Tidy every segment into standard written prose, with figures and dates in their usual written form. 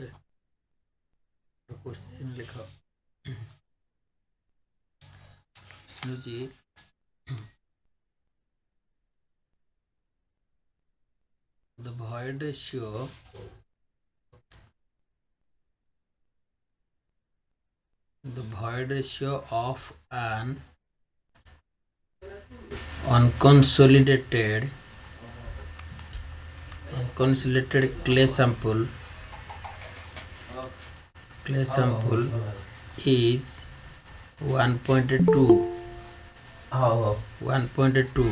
Okay question लिख जी the void ratio of an unconsolidated clay sample is 1.2 1.2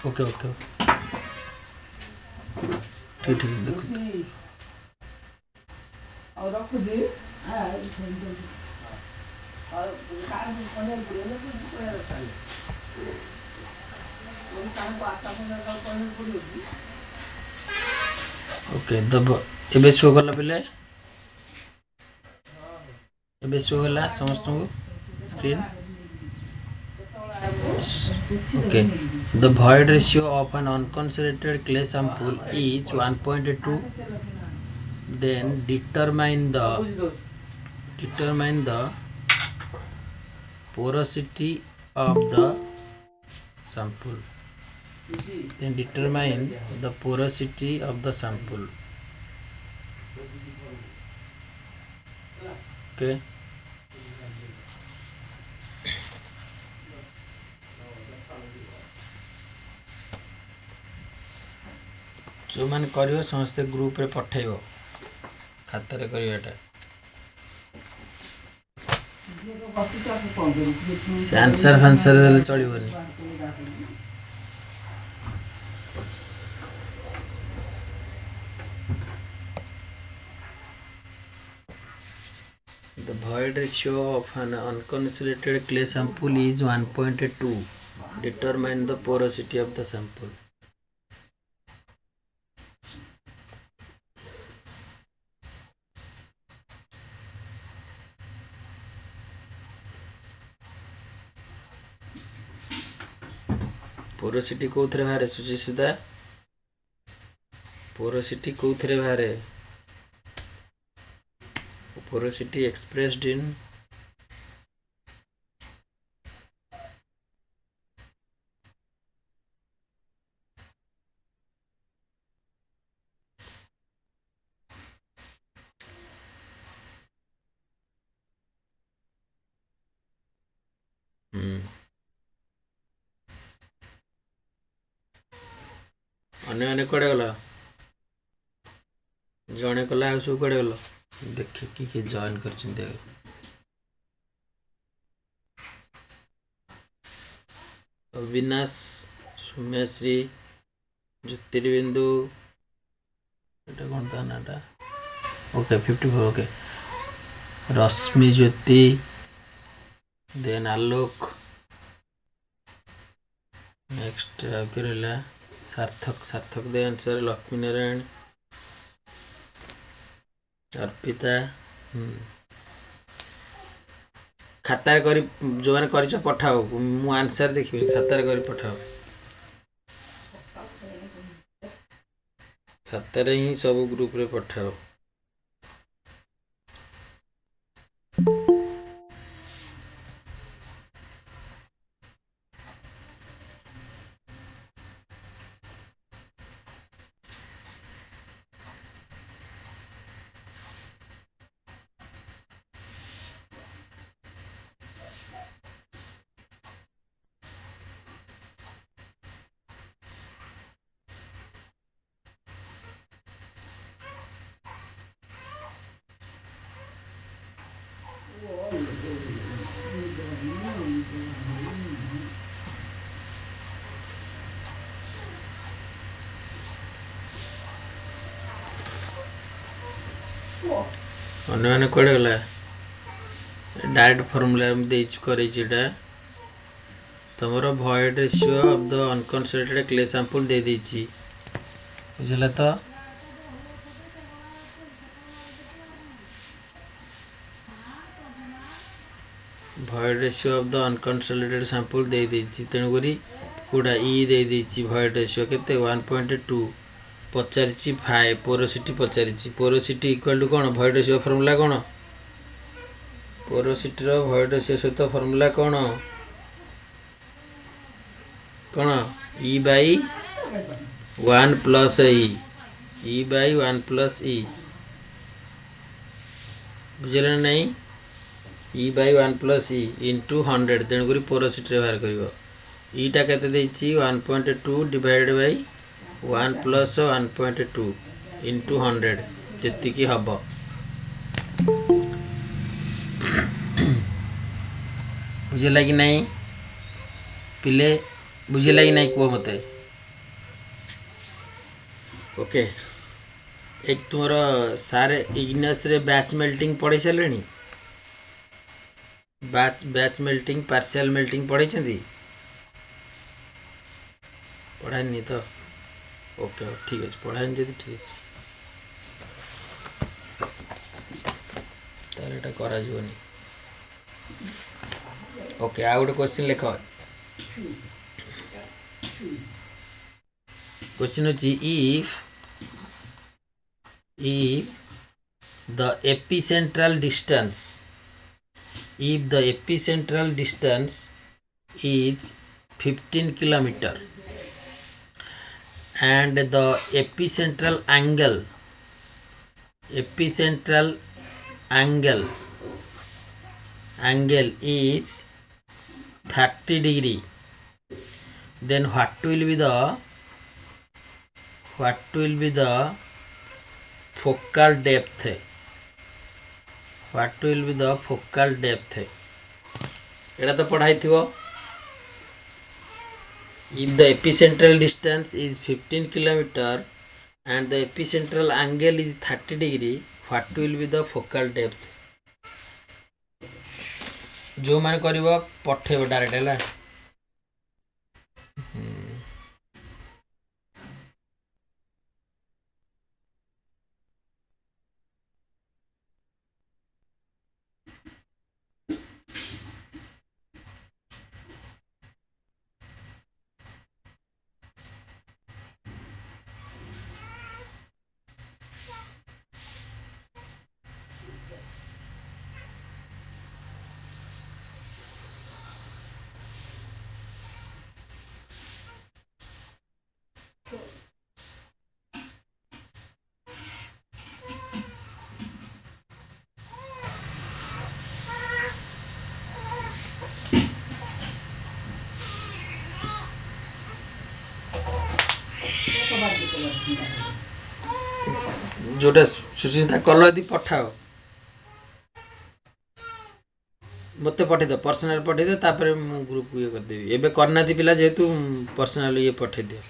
okay okay ठीक ठीक देखो okay दब एबे शो कला पले एबे शो होला समस्त को screen okay the void ratio of an unconsolidated clay sample is 1.2 then determine the porosity of the sample okay जो मैंने करियो समस्ते ग्रुप रे पठाइबो खाता रे करियोटा से आंसर देले चलिबोनी The void ratio of an unconsolidated clay sample is 1.2. Determine the porosity of the sample. Porosity कोथरे बाहरे सुची सुधा पोरोसिटी कोथरे बाहरे porosity expressed in अन्य कड़े गला जड़े कला सब कड़े गल देख कि जॉइन कर अविनाश सौम्यश्री ज्योतिर्बिंदु एटा कौन था नाटा ओके 54 ओके रश्मि ज्योति देन आलोक नेक्स्ट आला सार्थक दे आंसर लक्ष्मी नारायण अर्पिता खातार करी जो मैंने कर पठाओ मु आंसर देखी खातार करी पठाओ खातार ही सब ग्रुप रे पठाओ अन्य कड़े गला डायरेक्ट फॉर्मूला कर तुमर void ratio of the unconsolidated clay sample दे दीची बुझला तो void ratio of the unconsolidated sample they दीची तेणुकरी Koda E they दीची void ratio केते 1.2 पचारिछि फाइव पोरोसिटी पचारिछि पोरोसिटी इक्वल टू कौन भॉइड रेशियो फॉर्मूला कौन पोरोसिटी रो भॉइड रेशियो सहित फॉर्मूला कौन कौन e by 1 plus e by 1 plus e बुझे नहीं e by 1 plus e into 100 तेणुक पोरोसिटी बाहर कर ईटा के 1.2 डिवाइडेड बाई 1 प्लस 1.2 इंटू 100 जी हम बुझेगा कि नहीं पिले बुझेगा कि नहीं कह मत ओके एक तुम सारे इग्नस रे बैच मेल्टिंग पढ़ी सारे बैच मेल्टिंग पार्शियल मेल्टिंग पढ़ी पढ़ानी तो ओके ठीक अच्छे पढ़ानी जी ठीक अच्छे तार एटा करा जीवनी ओके आ गोटे क्वेश्चन लिख क्वेश्चन होची if the epicentral distance is 15 kilometer and the epicentral angle is 30 degree, then what will be the focal depth? What will be the focal depth? एटा तो पढ़ाई थी if the epicentral distance is 15 kilometer and the epicentral angle is 30 degree, what will be the focal depth? जो मैंने करिवो पठेबो direct हैला जोटा सुचिता कल यदि पठाओ मत पठे दो पर्सनल पठे दो तापर मु ग्रुप ये कर देबी एबे करना थी पिला जेतु पर्सनल ये पठे दियो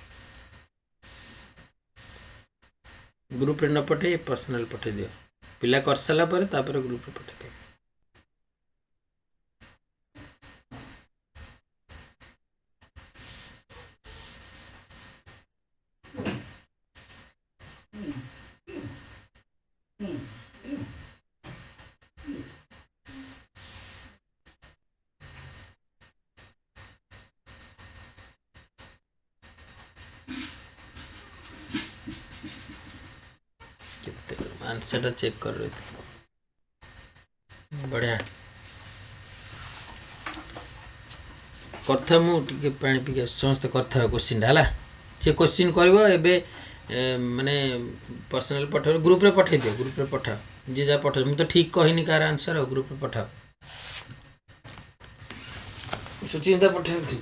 ग्रुप रे न पठे पर्सनल पठे दियो पिला कर सला पर तापर ग्रुप रे पठे दियो आंसर चेक कर रहे थे बढ़िया कथा मुझे पानी पी समस्त कथा क्वेश्चन है सी क्वेश्चन कर माने पर्सनल पठाओ ग्रुप रे पठाई दियो ग्रुप रे पठाओ जी जा पठाओ मुझे तो ठीक कहनी कार आंसर ग्रुप रे पठाओ सुचिंता पठाई थी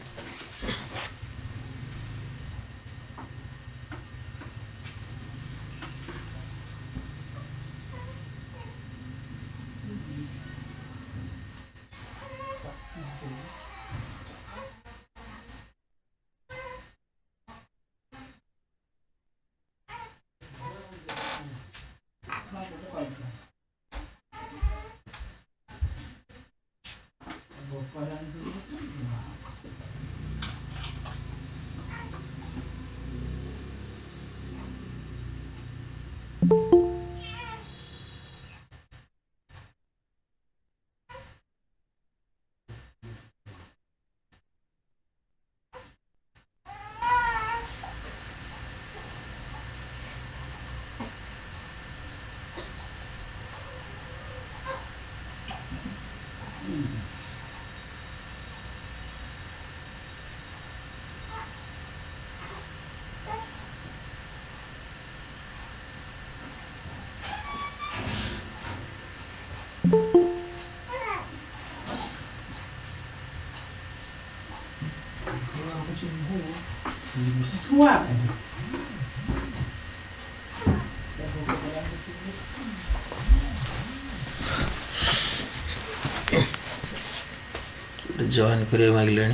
जॉइन करिए मागिले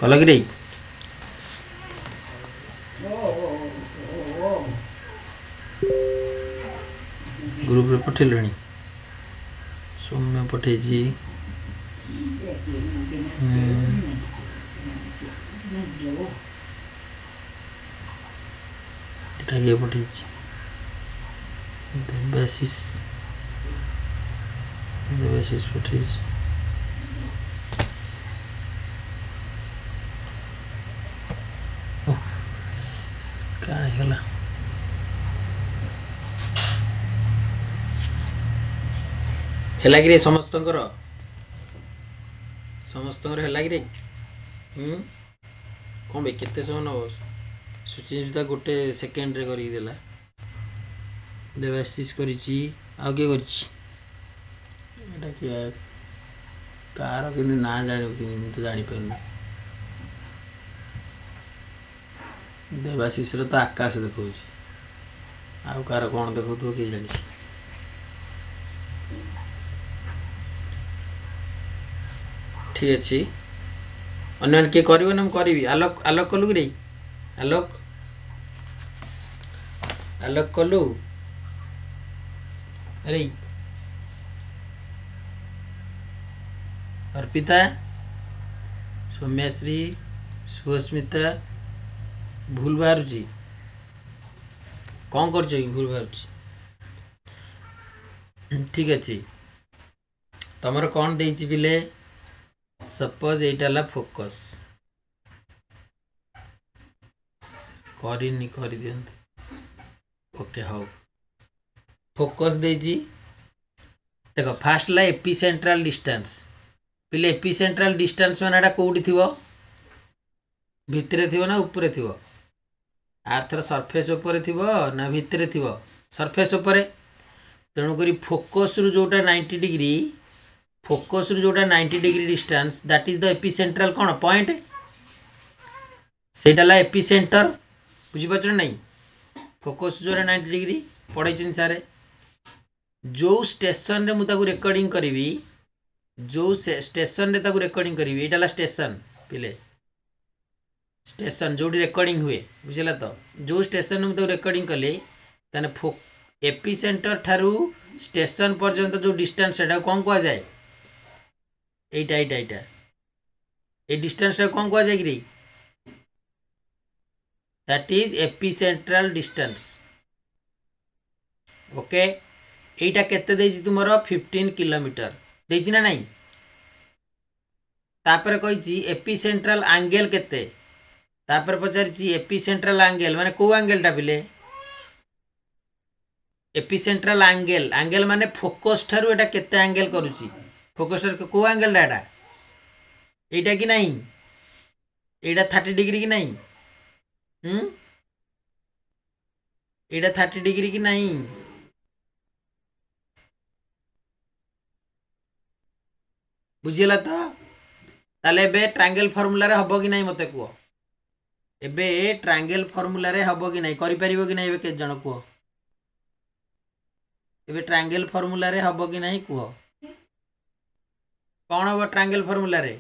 कल कि ग्रुप रे पठेलणी सौम्य पठे किए पठे देवाशीष पठे गला है कि समस्त है कि कौन भाई केते समय नब सुचिता गोटे सेकेंड रे करदेला देवाशीष कर किए कार कि ना जान तो जापर देवाशीष तो आकाश देखा आउ कार कौन देखो किए जानी ठीक अच्छे अन्य किए कर करी आलोक आलोक कलु कि आलोक आलोक कलु अरे अर्पिता सौम्याश्री सुस्मिता भूल बाहर कौन कर भूल बाहर ठीक अच्छे तुमर कौन दे पिले सपोज यहीटा फोकस करनी कर दियंतु ओके हाँ फोकस देजी देख फास्ट ला एपी सेंट्रल डिस्टेंस पिले एपी सेंट्रल डिस्टेंस माने कौटी थी भितरे थी ना उपरे थी आर्थर सरफेस उपरे थी ना भितरे थी सरफेस उपरे तेणुक फोकस रु जोटा 90 डिग्री फोकस रु जोटा 90 degree distance that is the AP central कौन पॉइंट सेटा ला एपी सेंटर बुझीपार नहीं फोकस जोटा 90 डिग्री पढ़े सारे जो स्टेशन रे मुझे रेकर्डिंग करी जो स्टेशन रे रेकर्डिंग करी यहाँ स्टेशन पिले स्टेशन जो रेकर्डिंग हुए बुझेगा तो जो स्टेशन मुझे रेकर्डिंग कले ताने एपी सेंटर ठारू स्टेशन पर्यंत जो डिस्टेंस से कौन कह जाए यहाँ ये डिस्टेंस कौन कह जाए कि that is epicentral distance okay यहीटा केते देछि तुमर 15 किलोमीटर देछि ना नहीं तापर कही एपी सेंट्रल एंगल केते तापर पचारि एपी सेंट्रल एंगल माने को एंगलटा पिले एपी सेंट्रल एंगल एंगल माने फोकस ठारू एटा केते एंगल करूची फोकस को एंगल डाटा एटा कि नहीं एटा 30 डिग्री कि नहीं एटा 30 डिग्री कि नहीं बुझीला तो ताले बे ट्रायंगल फार्मूला रे हबो कि नहीं मते को एबे ट्रायंगल फार्मूला रे हबो कि नहीं करि परिबो कि नहीं एबे के जण को एबे ट्रायंगल फार्मूला रे हबो कि नहीं को कौन हम ट्रायंगल फार्मूला रे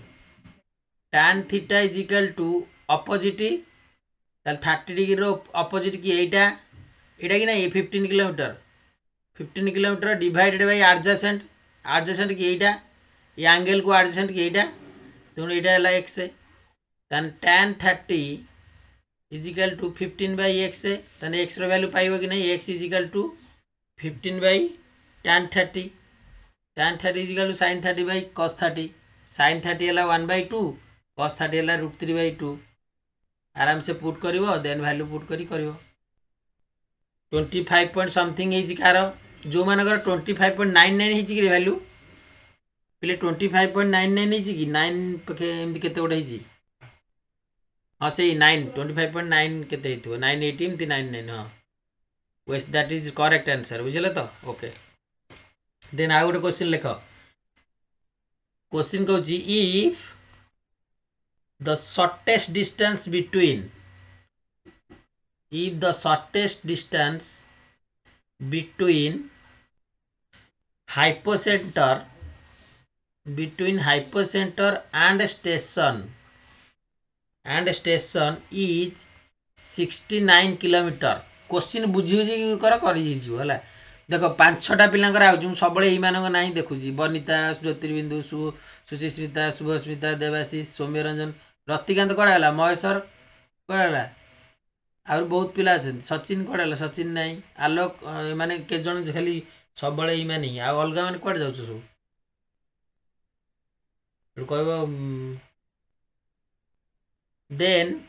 tan theta is equal to opposite ताल 30 डिग्री रो अपोजिट कि एटा एटा कि नहीं 15 kilometre divided by adjacent adjacent कि एटा ये एंगल को एडजेसेंट कि एटा तेणु यहाँ है x tan tan 30 is equal to 15 by X tan X value पाइब कि नहीं X is equal to 15 by tan 30 is equal to sin 30 by cos 30 sin 30 है 1/2 cos 30 है √3/2 आराम से पुट कर देन वैल्यू पुट करी 25 पॉइंट समथिंग है कार जो मानकर 25.99 है वैल्यू पिले 25.99 है कि 9 पाखे एमती केते गोटे है हाँ से 9 25.9 केते 980 एमती 99 हाँ वेस्ट दैट इज करेक्ट आंसर बुझे तो ओके देन आउ गोटे क्वेश्चन लिख क्वेश्चन कहूँ if the shortest distance between between hypocenter and station is 69 kilometre. Question बुझी बुझी कर देख 5-6टा पिलांकर आउछु सब एई मानक नाही देखुची बनिता ज्योतिर्बिंदु सुचिस्मिता शुभस्मिता देवाशीष सौम्यरंजन रतिकांत कड़ा गला महेश्वर कड़ा गला और बहुत पिला अछन सचिन कड़ा गला सचिन नाही आलोक माने के जन खाली सब एई माने आ अलगा माने कड़ जाउछ सब कहबो then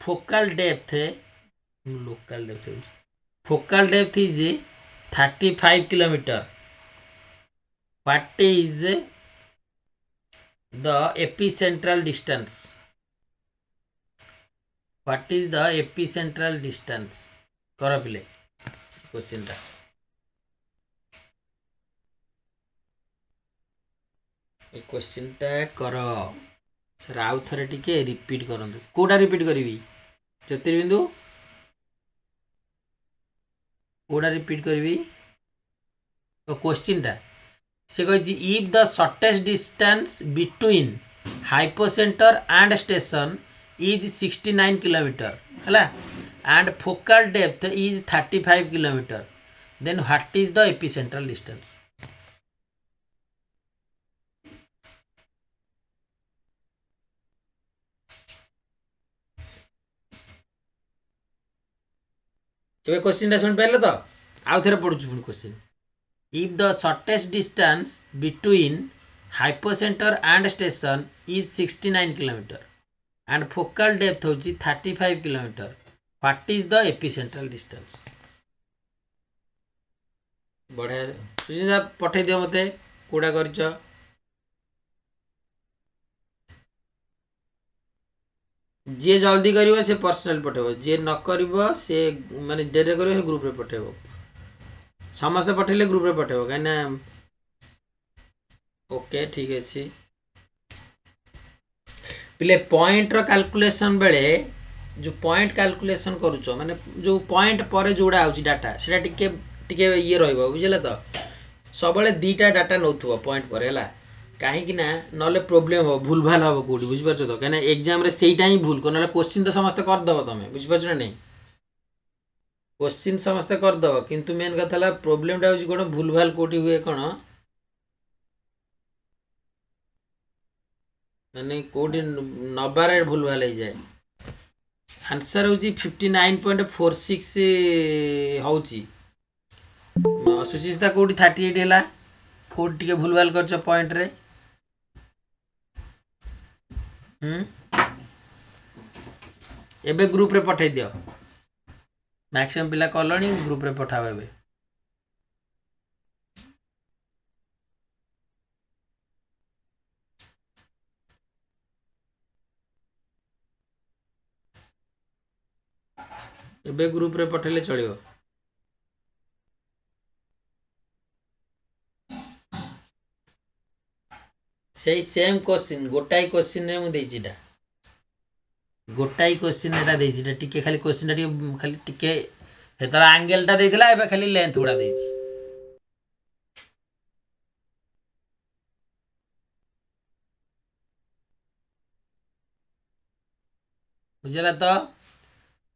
focal depth is 35 kilometer. What is the epicentral distance? What is the epicentral distance? करा पिले क्वेश्चन टा ए क्वेश्चन टा कर सर आउ थरे टिके रिपीट करंतु कोडा रिपीट करबी ज्योतिर्बिंदु कोडा रिपीट करबी क्वेश्चन टा से कहि if the shortest distance between hypocentre and station is 69 kilometre हला and focal depth is 35 kilometre then what is the epicentral distance एबे क्वेश्चन टा सुन पाइले तो आउ थरे पढुछु पुन question if the shortest distance between hypocentre and station is 69 kilometre and focal depth होची 35 kilometre what is the epicentral distance बढ़िया सुचिता पठे दियो मते कोडा करछ जे जल्दी करिवो से पर्सनल पठेबो जे न करिवो से माने डेरे करिवो से ग्रुप रे पठेबो समस्त पठेले ग्रुप रे पठेबो काना ओके ठीक अछि पिले पॉइंट रो कैलकुलेशन बेले जो पॉइंट कैलकुलेशन करूछो माने जो पॉइंट पर जोड़ा आउची डाटा सेटा टिके टिके ये रहइबो बुझले तो सबले दीटा डाटा नउथबो पॉइंट पर हैला कहीं कि ना नले प्रॉब्लम हो भूल भाल हो कोडी बुझ परछो तो कने एग्जाम रे सेइटा ही भूल को नले क्वेश्चन तो समस्त कर दबो तमे बुझ परछो ना नहीं क्वेश्चन समस्त कर दबो किंतु मेन कथा ला प्रॉब्लम टा होची कोन भूल भाल कोडी हुए कोन माने कोडी नबारे भूल भाल हो जाए आंसर होची 59.46 होची सुचिस्ता कोडी 38 हैला कोड टिके भूल भाल करछ पॉइंट रे एबे ग्रुप रे पठाई दियो मैक्सिमम पिला कलणी ग्रुप रे पठाओ एबे एबे ग्रुप रे पठेले चलियो सेही सेम क्वेश्चन गोटाई क्वेश्चन रे मु देइचिटा गोटाई क्वेश्चन एटा देइचिटा टिके खाली क्वेश्चन टिके खाली टिके हेतरा एंगल टा देइतला एबे खाली लेंथ उडा देइछि बुझला तो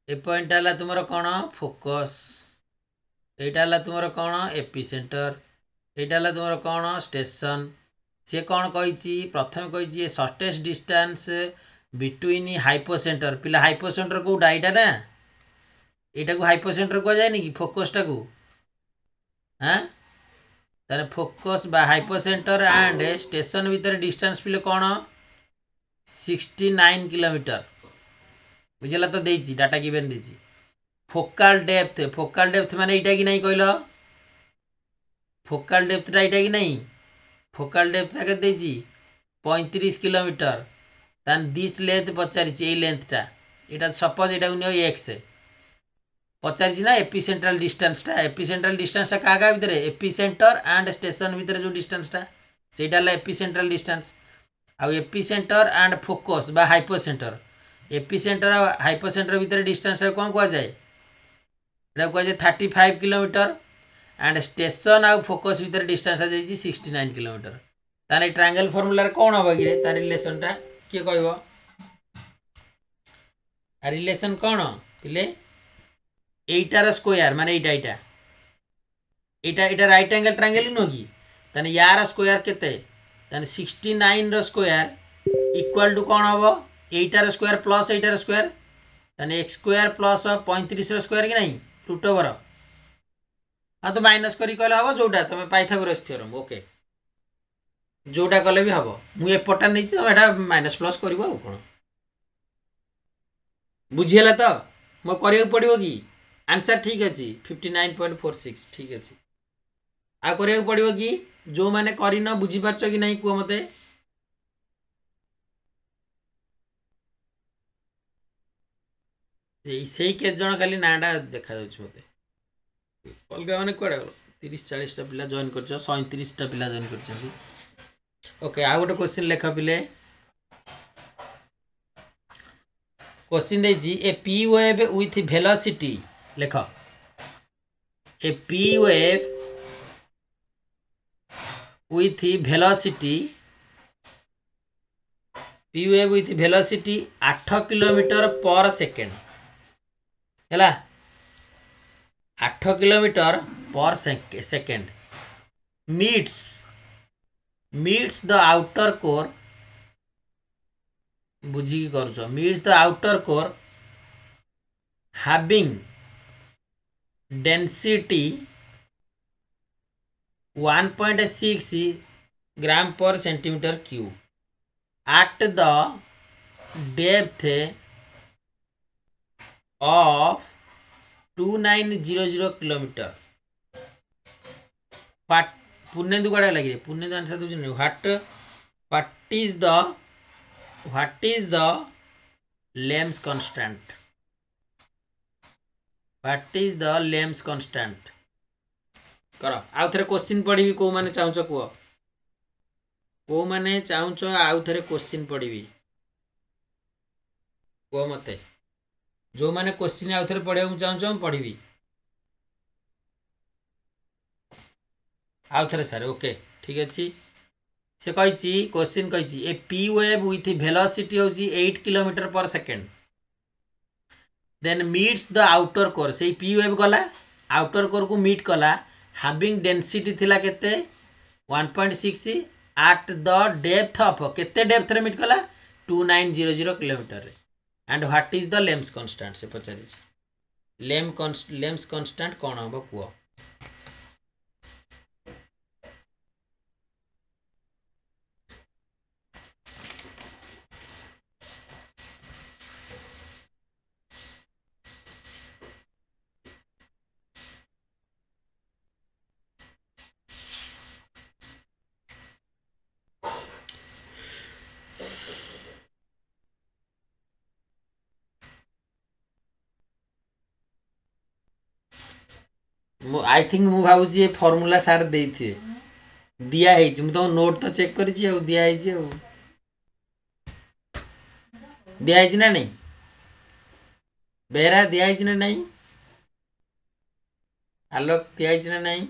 ए पॉइंट आला तुमरो कोन फोकस एटा आला तुमरो कोन एपिसेंटर एटा आला तुमरो कोन स्टेशन से कौन कही प्रथम कही शॉर्टेस्ट डिस्टेंस बिटवीन हाइपोसेंटर पिला हाइपोसेंटर कोटा यहाँ ना यहाँ को हाइपोसेंटर कह जाए कि फोकस टाक हाँ ताने फोकस बा हाइपोसेंटर एंड स्टेशन भीतर डिस्टेंस पिले कौन 69 किलोमीटर बुझला तो देछि डाटा गिवन देछि फोकल डेप्थ माने एटा कि नहीं कहलो फोकल डेप्थ टा एटा कि नहीं फोकल डेप्थ टा के 35 किलोमीटर तान दिस लेंथ पचारिछि ए लेंथ टा एटा सपोज एटा नियो x पचारिछि ना एपिसेंट्रल डिस्टेंस टा कागा भीतर एपिसेंटर एंड स्टेशन भीतर जो डिस्टेंस टा सेटा ला एपिसेंट्रल डिस्टेंस आ एपिसेंटर एंड फोकस बा हाइपोसेंटर एपिसेंटर आ हाइपोसेंटर भीतर डिस्टेंस कोन को जाए एटा को जाए 35 किलोमीटर एंड स्टेशन आउ फोकस भीतर डिस्टेंस जाइए 69 किलोमीटर तार ट्रायंगल फॉर्मूला कौन हम कि तार रिलेशनटा किए कह रिलेशन कौन पिले एटार स्क्वायर माने एटा एटा एटा एटा राइट एंगल ट्रायंगल नुह कि ताने यार स्क्वायर केते ताने 69 रो स्क्वायर इक्वल टू कौन हम एटार स्क्वायर प्लस एटार स्क्वायर ताने एक्स स्क्वायर प्लस 35 रो स्क्वायर कि नहीं रूट ओवर हाँ तो माइनस करी कहले हम जोटा तुम पाइथागोरस थ्योरम ओके जोटा कले भी हम मुझे एपटा नहीं तुम एटा माइनस प्लस कर कौन बुझीगला तो मो करिया पड़ो कि आंसर ठीक अच्छे 59.46 ठीक अच्छे आ करिया पड़ो कि जो मैंने करन बुझीपार कि नहीं कह मत से केत जन खाली नाटा देखा मत अलग मैंने कड़े गल 30-40टा पिला जॉइन कर 37टा पिला जॉइन कर ओके आ गोटे क्वेश्चन लेख पिले क्वेश्चन देजी a P wave with velocity लेख a P wave with velocity P wave with velocity 8 kilometre per second है 8 kilometre per second meets the outer core बुझी कर meets the outer core having density 1.6 gram per centimetre cube at the depth of 2900 kilometre पुण्यदु कड़ा लगे पुण्यदु answer दूसरे what is the Lamb's constant what is the Lamb's constant कर आउ थे क्वेश्चन पढ़ी कौ मैंने चाहूच कह कौ मैंने चाहूच आउ थे क्वेश्चन पढ़ी कह मत जो मैंने क्वेश्चन आउ थे पढ़ा चाहूँ पढ़ी आउ थे सर ओके ठीक अच्छे से कही क्वेश्चन कही a P wave with velocity हूँ 8 kilometre per second then meets the outer core से पी वेव गला आउटर कोर को मीट कला हाविंग डेंसिटी थिला केते 1.6 एट द डेप्थ ऑफ केते डेप्थ रे मीट कला 2900 किलोमीटर रे and what is the Lame's constant से पचारि लेम्स कांस्टेंट कौन हम कह आई थिंक मु भावी फर्मूला सार दे दिखाई मुझे तुम नोट तो चेक कर दिखाई ना नहीं बेरा दिखाई ना नहीं आलोक दिखाई ना नहीं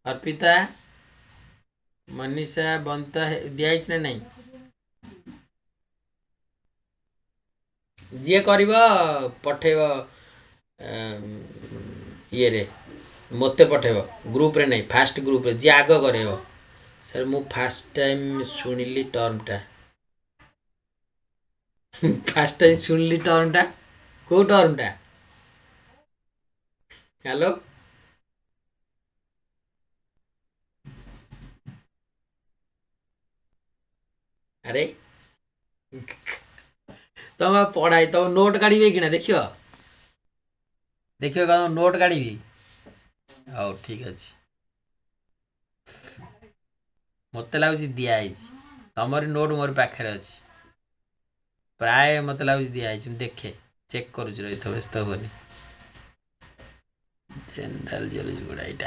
अर्पिता मनीषा बंता दिखाई ना नहीं जी कर पठेब ये रे मत पठेब ग्रुप रे नहीं फास्ट ग्रुप रे जी आग करे सर मु फास्ट टाइम शुणिली टर्मटा फास्ट टाइम शुणिली टर्मटा को टर्मटा हेलो अरे तुम पढ़ाई तुम नोट काढ़े कि देखियो देखियो नोट काढ़ी हाँ ठीक अच्छे मत लगुच दिखाई तुम नोट मोर पाखे अच्छे प्राय मत लगुच दिखाई देखे चेक करुच रही व्यस्त होनी जनरल जियोलॉजी गुड़ा यहाँ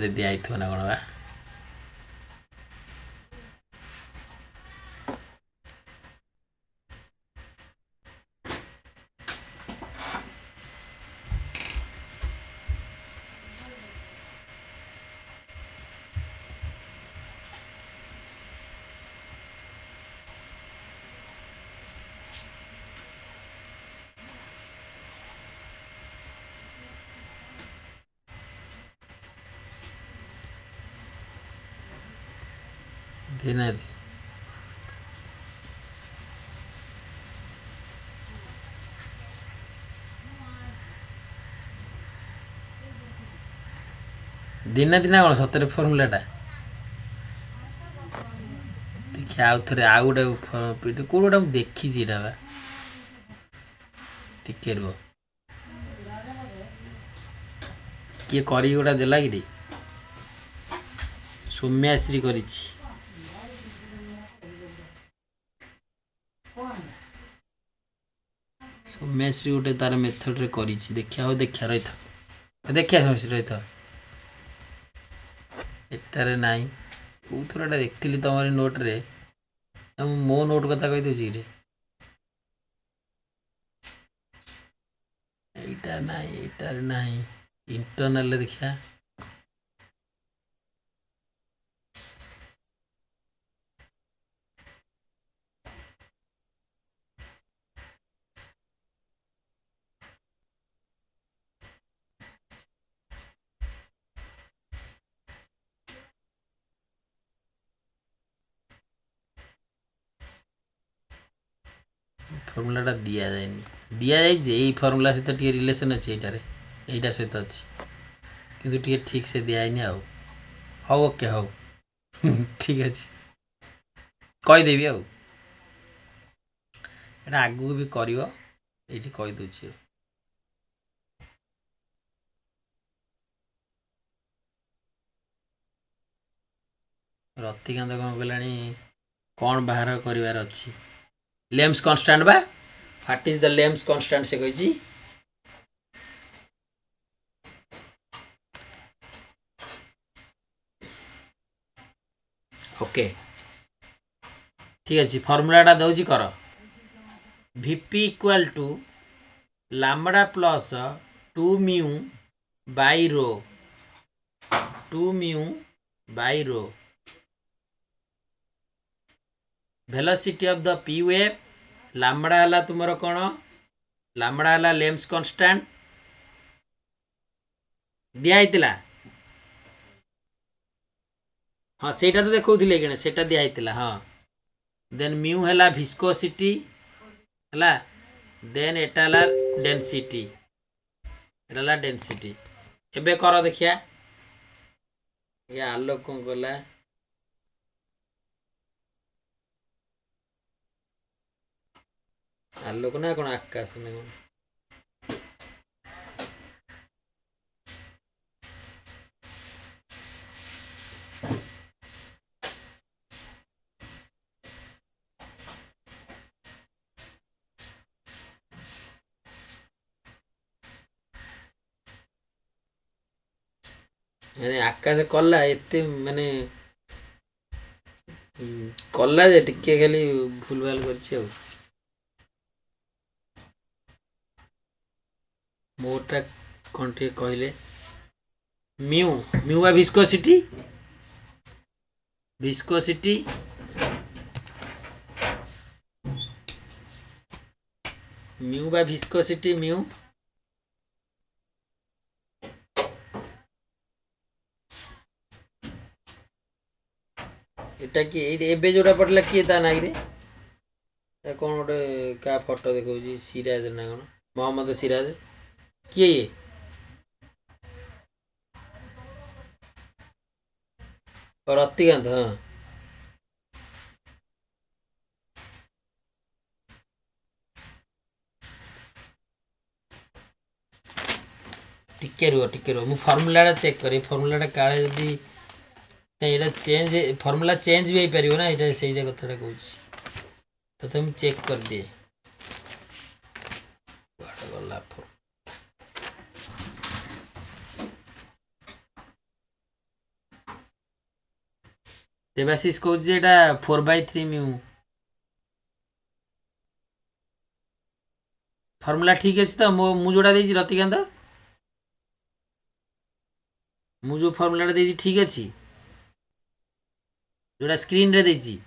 दिखाई ना कौन बा देना दे दिना दिना कौन सतरे फर्मुलाटा देखिए आउ थे आउ गोटे कौट गोटा मुझे देखी बा टिके रुह किए कर गोटा देला कि सौम्याश्री कर सौम्याश्री गोटे तार मेथड रे कर देखिया हो देखिया रही था देखिया सौम्याश्री रही था एटारे नाई कौ थोड़ा देखी तुम नोट रे मो नोट कथा कही दूसरी रे এইটা নাই এইটার নাই ইন্টারনালে দেখা फर्मुलाटा दि जाए दि जाए फर्मुला सहित टे रिलेसन अच्छे यहीटा सहित अच्छी किंतु टे ठीक से दिखाई आउ हौ ओके हौ ठीक अच्छे कहीदेवी आउ एटा आगू भी कर ये कहीदे रतिकांत कौन कला कौन बाहर करार अच्छी लेम्स कन्स्टांट बा what is the Lame's constant से कही ओके ठीक अच्छे फर्मुलाटा दौर कर VP equal to lambda plus 2 mu by rho 2 mu by rho velocity of the P wave lambda हला तुमर कौन लैम्बडा हला लेम्स कांस्टेंट दिया हाँ सेटा तो देखौथिले कि सेटा दिया हाँ देन म्यू हला विस्कोसिटी हला देन एटा हला डेंसिटी एटा हला डेंसिटी एबे कर देखिया ये आलोक कौन कला आलोक ना कौन आकाश ना कौन मैंने आकाश कला एते मैंने कला जे टिके खाली भूल भाल करछि मोटा कौन टे कहले म्यू म्यू बा विस्कोसिटी विस्कोसिटी म्यू बा विस्कोसिटी म्यू एटा कि एबे जोड़ा पड़ला किए ता नाई रे कौन गोटे क्या फोटो देखो सिराज ना कौन मोहम्मद सिराज किए ये और रतिकांत हाँ टिके रुह मु फर्मुला चेक करी फर्मुला काले जदि ये चेंज फर्मुला चेंज भी हो पार ना ये से कथा कहूँ तो मुझे चेक कर दिए गला देवाशीष कहूँ 4/3 म्यू फर्मुला ठीक अच्छे तो मु जोड़ा रतिकांत मु जो फर्मुला ठीक अच्छी जोड़ा स्क्रीन रे देछि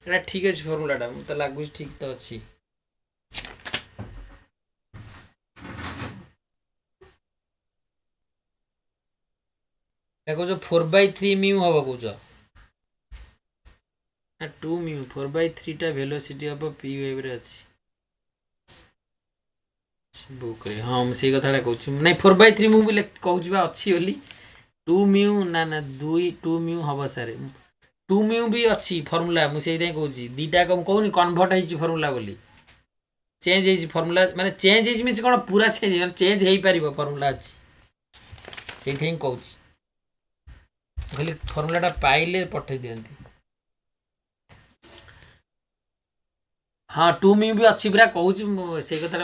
एटा ठीक अछि फॉर्मूलाटा मते लागु ठीक तो अछि देखो जो 4/3 म्यू हबो कुछ 2 म्यू 4/3 टा वेलोसिटी हबो p वेव रे अछि बुक रे हां हम सेही कथाटा कहूछि नै 4/3 मु भी कहूछि बा अछि ओली 2 म्यू ना ना 2 म्यू हबो सारे 2 म्यू भी अछि फार्मूला मु सेही दे कहूछि दीटा कम कहूनी कन्वर्ट हेछि फार्मूला बोली चेंज हेछि फार्मूला माने चेंज हेछि मींस कोन पूरा चेंज हेइ परिबो फार्मूला अछि सेही थे कहूछि खाली फार्मूलाटा पाइले पठे दियंती हाँ 2 म्यू भी अच्छी पूरा कहूँ से कथा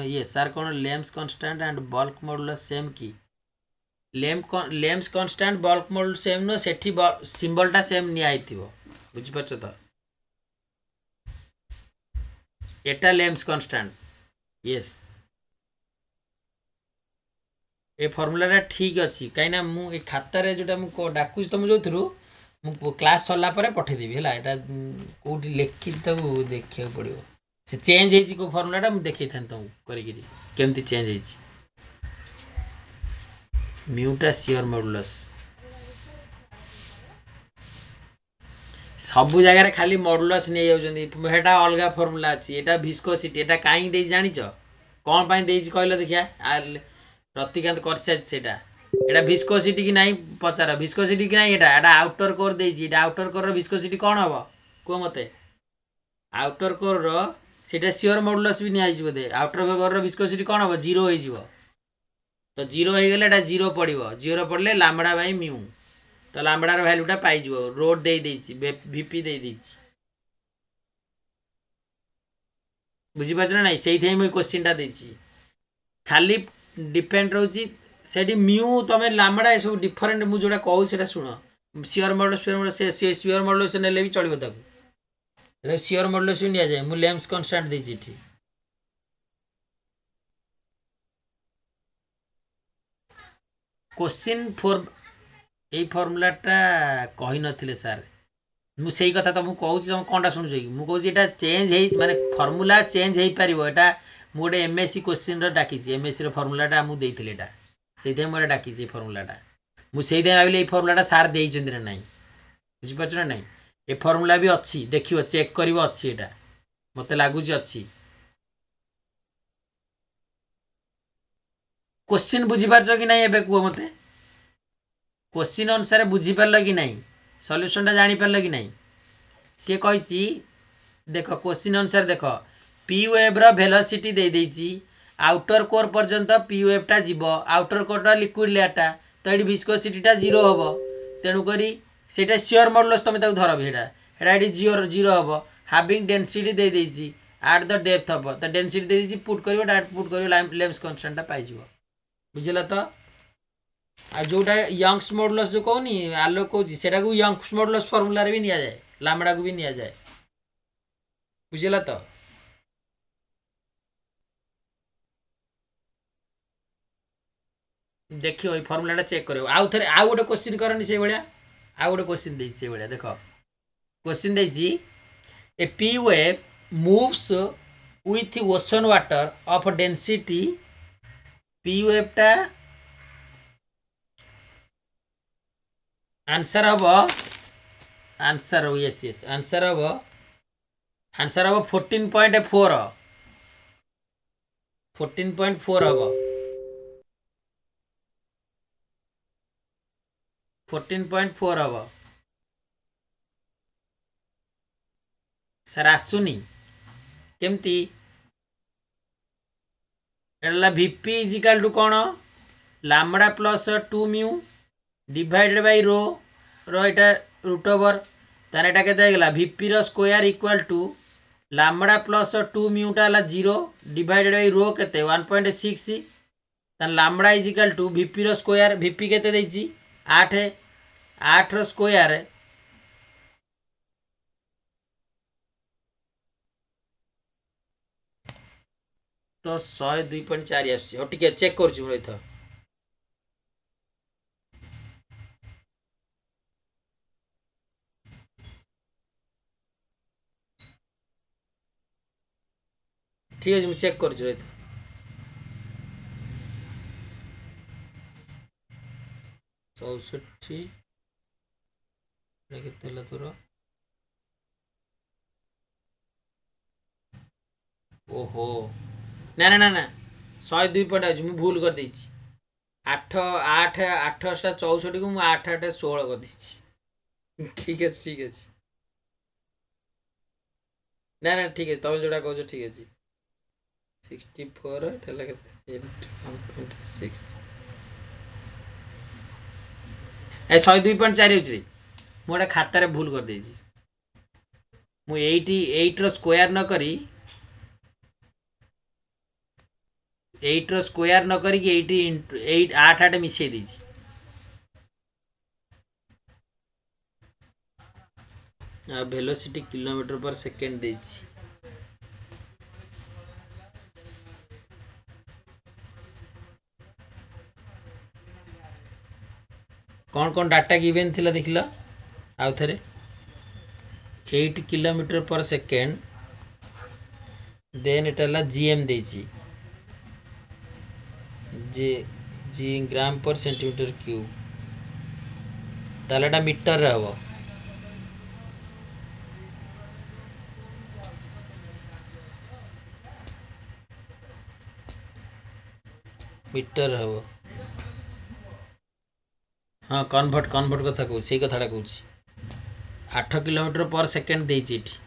ये सार कौन Lame's constant and bulk modulus same की Lame's constant bulk modulus same नो सेठी सिंबलटा सेम निया आइथिबो बुझि परछ त एटा लेम्स कांस्टेंट यस ए फॉर्मूलाटा ठीक अछि काइना मु ए खाता रे जोटा मु डाकुछ तुम जो थ्रू मु क्लास सरला परे पठे देबी हला एटा कोठी लेखि ताको देखिया पड़िबो से चेंज हेछि को फॉर्मूलाटा मु देखै थान तुम करि गिरी केमती चेंज हेछि म्यूटा शियर मॉडुलस सबु जगह रे खाली मॉडुलस नै जाउछन्ती हेटा अलगा फार्मूला अछि एटा विस्कोसिटी एटा काई दे जानिछ कोन पाई देछि कहलो देखिया प्रतिकांत करसे सेटा एटा विस्कोसिटी कि नाही पचार विस्कोसिटी कि नाही एटा एटा आउटर कोर देछि एटा आउटर कोर रो विस्कोसिटी कोन हबो को मते आउटर कोर रो सेटा शियर मॉडुलस भी नै आइछ बदे आउटर कोर रो विस्कोसिटी कोन हबो 0 होई जिवो तो 0 हो गले एटा 0 पड़िबो 0 पड़ले लैम्बडा बाय म्यू तो लैम्बडार वैल्यूटा पाई जिवो रोड दे देछि वीपी दे देछि बुझी पाछ ना नाही सेही थे मैं क्वेश्चन टा देछि खाली डिपेंड रहउछि सेठी म्यू तमे लैम्बडा सब डिफरेंट मु जोडा कहू सेटा सुनो शियर मॉडुलस से शियर मॉडुलस नेले भी चलिबो ताको शियर मॉडुलस भी निया जाय मु लेम्स कांस्टेंट देछि ठी क्वेश्चन फॉर ए फॉर्मूलाटा कहि नथिले सर मु सेही कथा तुमको कहूँ तुम कौनटा शुणुच कि मुझे कहूँ यहाँ चेंज हो माने फर्मूला चेंज हो पार यहाँ मुझे एमएससी क्वेश्चन डाकी एमएससी फर्मूलाटा मुझे देता से मुझे डाकी फर्मूलाटा मुझे भाविली फर्मूलाटा सार देना ना ना बुझीपार ना ना ये फर्मूला भी अच्छी देख चेक कर अच्छी मत लगुच अच्छी क्वेश्चन बुझीपार कि ना ए कह मत क्वेश्चन अनुसार बुझीपार कि ना सल्यूशनटा जापार कि ना सी कही देख क्वेश्चन अनुसार देख पी वेव रो वेलोसिटी दे देछि आउटर कोर पर्यंत पी वेवटा जीव आउटर कोरटा लिक्विड लेयरटा तो ये विस्कोसिटीटा 0 हम तेणुक सेटा शियर मॉडुलस तुम धर भी जीरो जीरो हम हाविंग डेंसिटी दे देछि एट द डेप्थ हम तो डेंसिटी दे देछि पुट कर डायरेक्ट पुट कर लेम्स कांस्टेंटटा पाई जिवो बुझिला तो आ जोटा यंग्स मॉडुलस जो कहनी आलोक कहूँ सेटा को यंग्स मॉडुलस फार्मूला रे भी निया जाए लैम्बडा को भी निया जाए बुझिला तो देखियो ये फॉर्मूलाटा चेक करियो आउ थरे आउ गोटे क्वेश्चन करनी से भलिया आउ गोटे क्वेश्चन देछि से भलिया देखो क्वेश्चन देछि a P wave moves with ocean water of density p wave टा आंसर हम आंसर यस यस आंसर हम 14.4 14.4 हम 14.4 हम सर आसुनी केमती एला वीपी इज इक्वल टू कौन lambda plus 2 mu divided by rho rho एटा रूट ओवर तार एटा केते गला वीपी रो square equal to lambda plus 2 म्यूटा ला 0 डिवाइडेड बाय रो केते 1.6 तार lambda is equal to VP रो स्क्वायर वीपी केते देछि 8 8 रो स्क्वायर तो 102.4 आसी हो टिके चेक करछु रही था ठीक है मुझे चेक कर 64 केते तोर ओहो ना ना ना ना 102 पॉइंट आज मुझे भूल कर देछि 8 8 8 64 को मुझे 8 8 16 कर देछि ठीक है ठीक है ना ना ठीक है तुम जोड़ा कहो ठीक है 64 ठेला केते 1.6 ए 102.4 होछि रे मु एटा खाता रे भूल कर देछि मु 88 रो स्क्वायर न करी 8 रो स्क्वायर न करी 80 8 8 8 मिसई देछि आ वेलोसिटी किलोमीटर पर सेकंड देछि कौन डाटा गिवन थिला देखिला आउ थरे 8 किलोमीटर पर सेकेंड देन एटा जीएम देछि जे जी ग्राम पर सेंटीमीटर क्यूब तालेटा मीटर रे हबो मीटर हबो हाँ कन्वर्ट कथा कहू से कथाटा कहूँ 8 किलोमीटर पर सेकेंड देछि एठी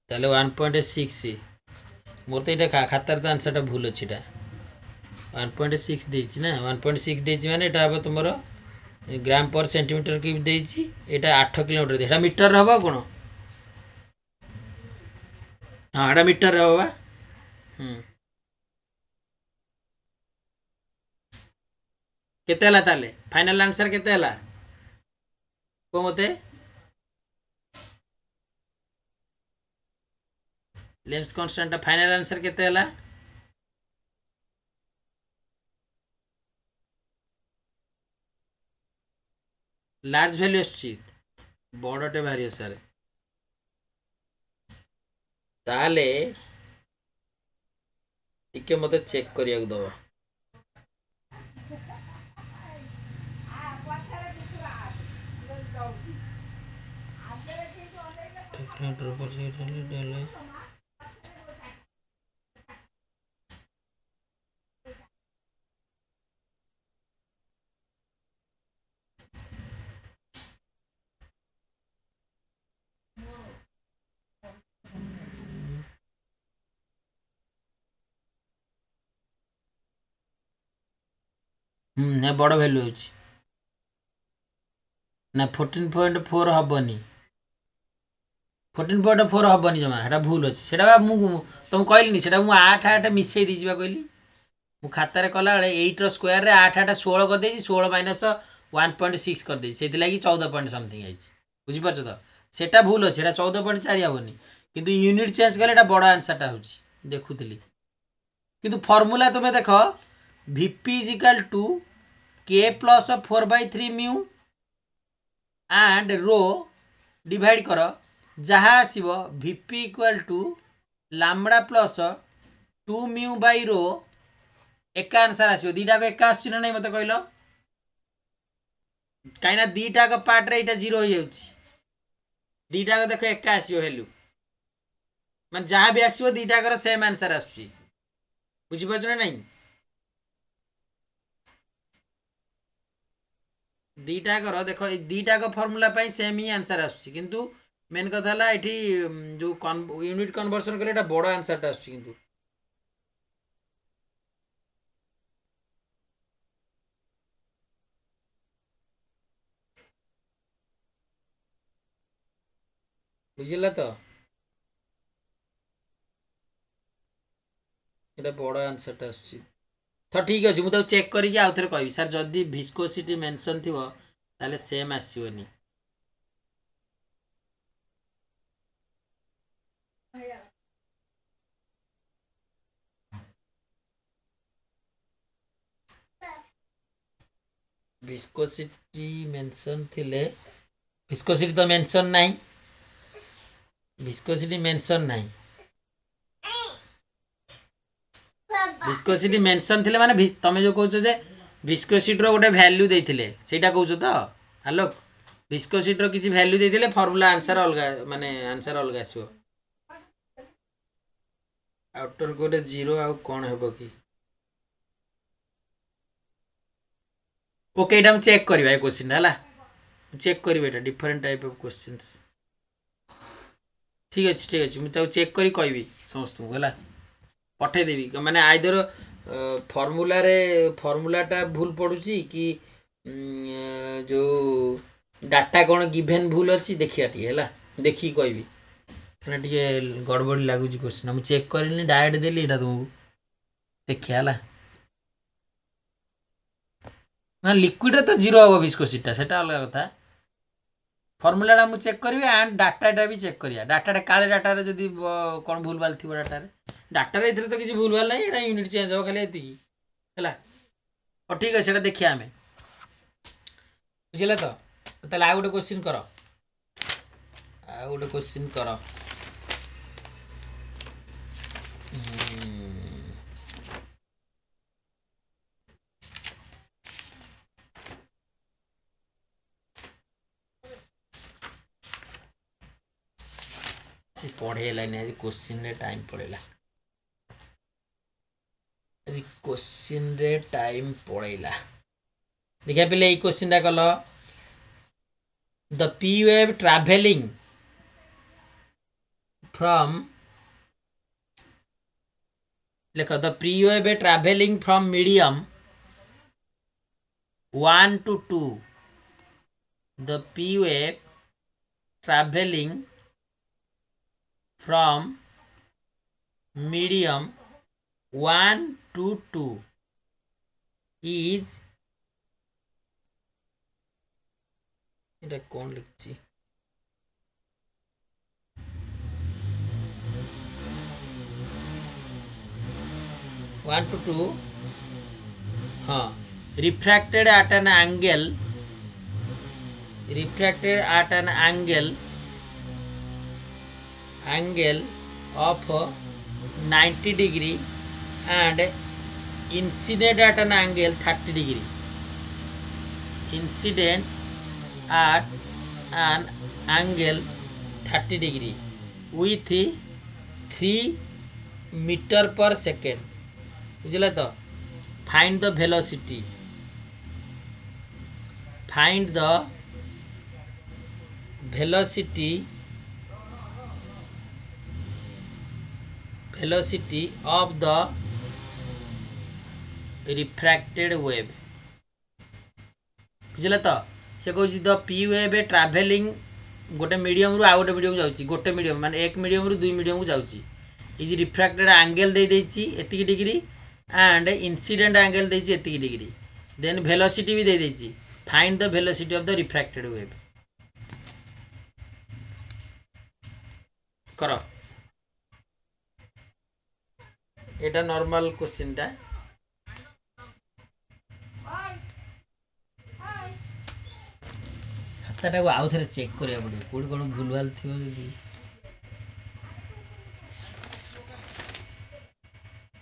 ताले 1.6 मोर तो ये खातार तो आंसर भूल अच्छी 1.6 देछि ना 1.6 देछि माने एटा हम तुमरो ग्राम पर सेंटीमीटर क्यूब देछि एटा 8 किलोमीटर एटा मीटर रहबो कोन हाँ एटा मीटर रहबो बा केते हला ताले फाइनल आंसर केते हला को मते लेम्स कांस्टेंट फाइनल आंसर केते हला लार्ज वैल्यू आछि बड़टे भारी सारे ताले टिके मते चेक करिया दबा बड़ वैल्यू होछि ना 14.4 हबनी 14.4 हबनी जमा हेटा भूल अछि सेटा मु तुम कहलिनी सेटा मु 8 8 मिसई दी जिबा कहली मु खाता रे कला बेले 8 रो स्क्वायर रे 8 8 16 कर देछि 16 माइनस 1.6 कर देछि सेति लागि 14 पॉइंट समथिंग आइछि बुझि परछ त सेटा भूल अछि सेटा 14.4 हबनी किंतु यूनिट चेंज करले एटा बड़ आंसर टा होछि देखुतली किंतु फार्मूला तुमे देखो vp is equal to k plus 4/3 mu and rho divide कर जहाँ आसब vp equal to lambda plus 2 mu by rho एका आंसर आसो दीटा को एका आसछि ना नहीं मते कहलो कहीं दीटा को पार्ट रे एटा 0 हो जाउछि दीटा को देखो एका आसो वैल्यू मान जहाँ भी आसो दीटा कर सेम आंसर आसछि बुझि पाछ ना नहीं दीटा कर देखो दीटा को फार्मूला पाई सेम ही आंसर आसछि किंतु मेन कथा ला एठी जो यूनिट कन्वर्सन करे एटा बड़ आंसर टा आसछि किंतु बुझिला तो एटा बड़ आंसर टा आसछि तो ठीक अछि मु तो चेक करी आउ थरे कहबी सर जदी विस्कोसिटी मेंशन थिवो ताले सेम आसीबनी विस्कोसिटी मेंशन थिले विस्कोसिटी तो मेंशन नाही विस्कोसिटी मेंशन नहीं विस्कोसिटी मेंशन थिले माने तमे जो कहउछ जे विस्कोसिटी रो गोटे वैल्यू देथिले सेटा कहउछ तो आलोक विस्कोसिटी रो किछि वैल्यू देथिले फार्मूला आंसर अलगा माने आंसर अलगा आसीबो आउटर गोटे 0 आ कोन हेबो की ओके हम चेक करबा ए क्वेश्चन हला चेक करबा एटा डिफरेंट टाइप ऑफ क्वेश्चंस ठीक अछि मु चेक करी कहबी समस्त हला पठे देबी माने आइदर फॉर्मूलाटा भूल पड़ुची कि जो डाटा कौन गिभेन भूल अच्छी देखिया टी है देखी कहबी कहीं टे गड़बड़ी लगुच क्वेश्चन मुझे चेक करनी डायरेक्ट देली एटा तुमको देखिया ना लिक्विड तो 0 हम विस्कोसिटी से अलग कथा फॉर्मूला मुझे चेक करी एंड डाटा भी चेक करिया डाटा काले डाटा जदि कौन भूल भाल थी डाटा एथरे तो किसी भूल भाल नहीं यूनिट चेंज हो खाली एति है ठीक है देखिए आम बुझे तो ताले आ गोटे क्वेश्चन कर गोटे क्वेश्चन कर पढ़े आज क्वेश्चन रे टाइम पड़ेगा आज क्वेश्चन रे टाइम पड़ेगा देखिए पे ये क्वेश्चन टा कल the P wave travelling from लेख the P wave travelling from medium 1 to 2 the p wave traveling from medium 1 to 2 is এটা কোন লিখছি वन टू टू हाँ refracted at an angle of 90 degree and incident at an angle 30 degree with 3 meter per second बुझे तो find the velocity of the refracted wave बुझे तो से कह द पी वेव ट्रैवलिंग गोटे मीडियम रु आ गोटे मीडियम जाऊँगी गोटे मीडियम माने एक मीडियम रु दुई मीडियम को जाऊँगी इज रिफ्रैक्टेड एंगल दे देछि एतिकी डिग्री एंड इंसिडेंट एंगल देछि एतिकी डिग्री देन वेलोसिटी भी दे देछि find the velocity of the refracted wave करो एटा नॉर्मल क्वेश्चन टा खाताटा को आउ थे चेक करिया पड़े कोडी कोन भूल भाल थियो जदी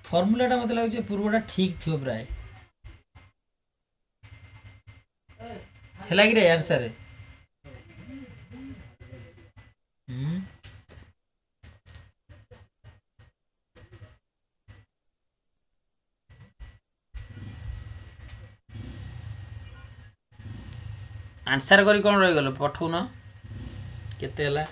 फॉर्मूलाटा मत लागे पूर्वटा ठीक थियो प्राय है कि रे आंसर आंसर करी कौन रही गल पठौन केते हला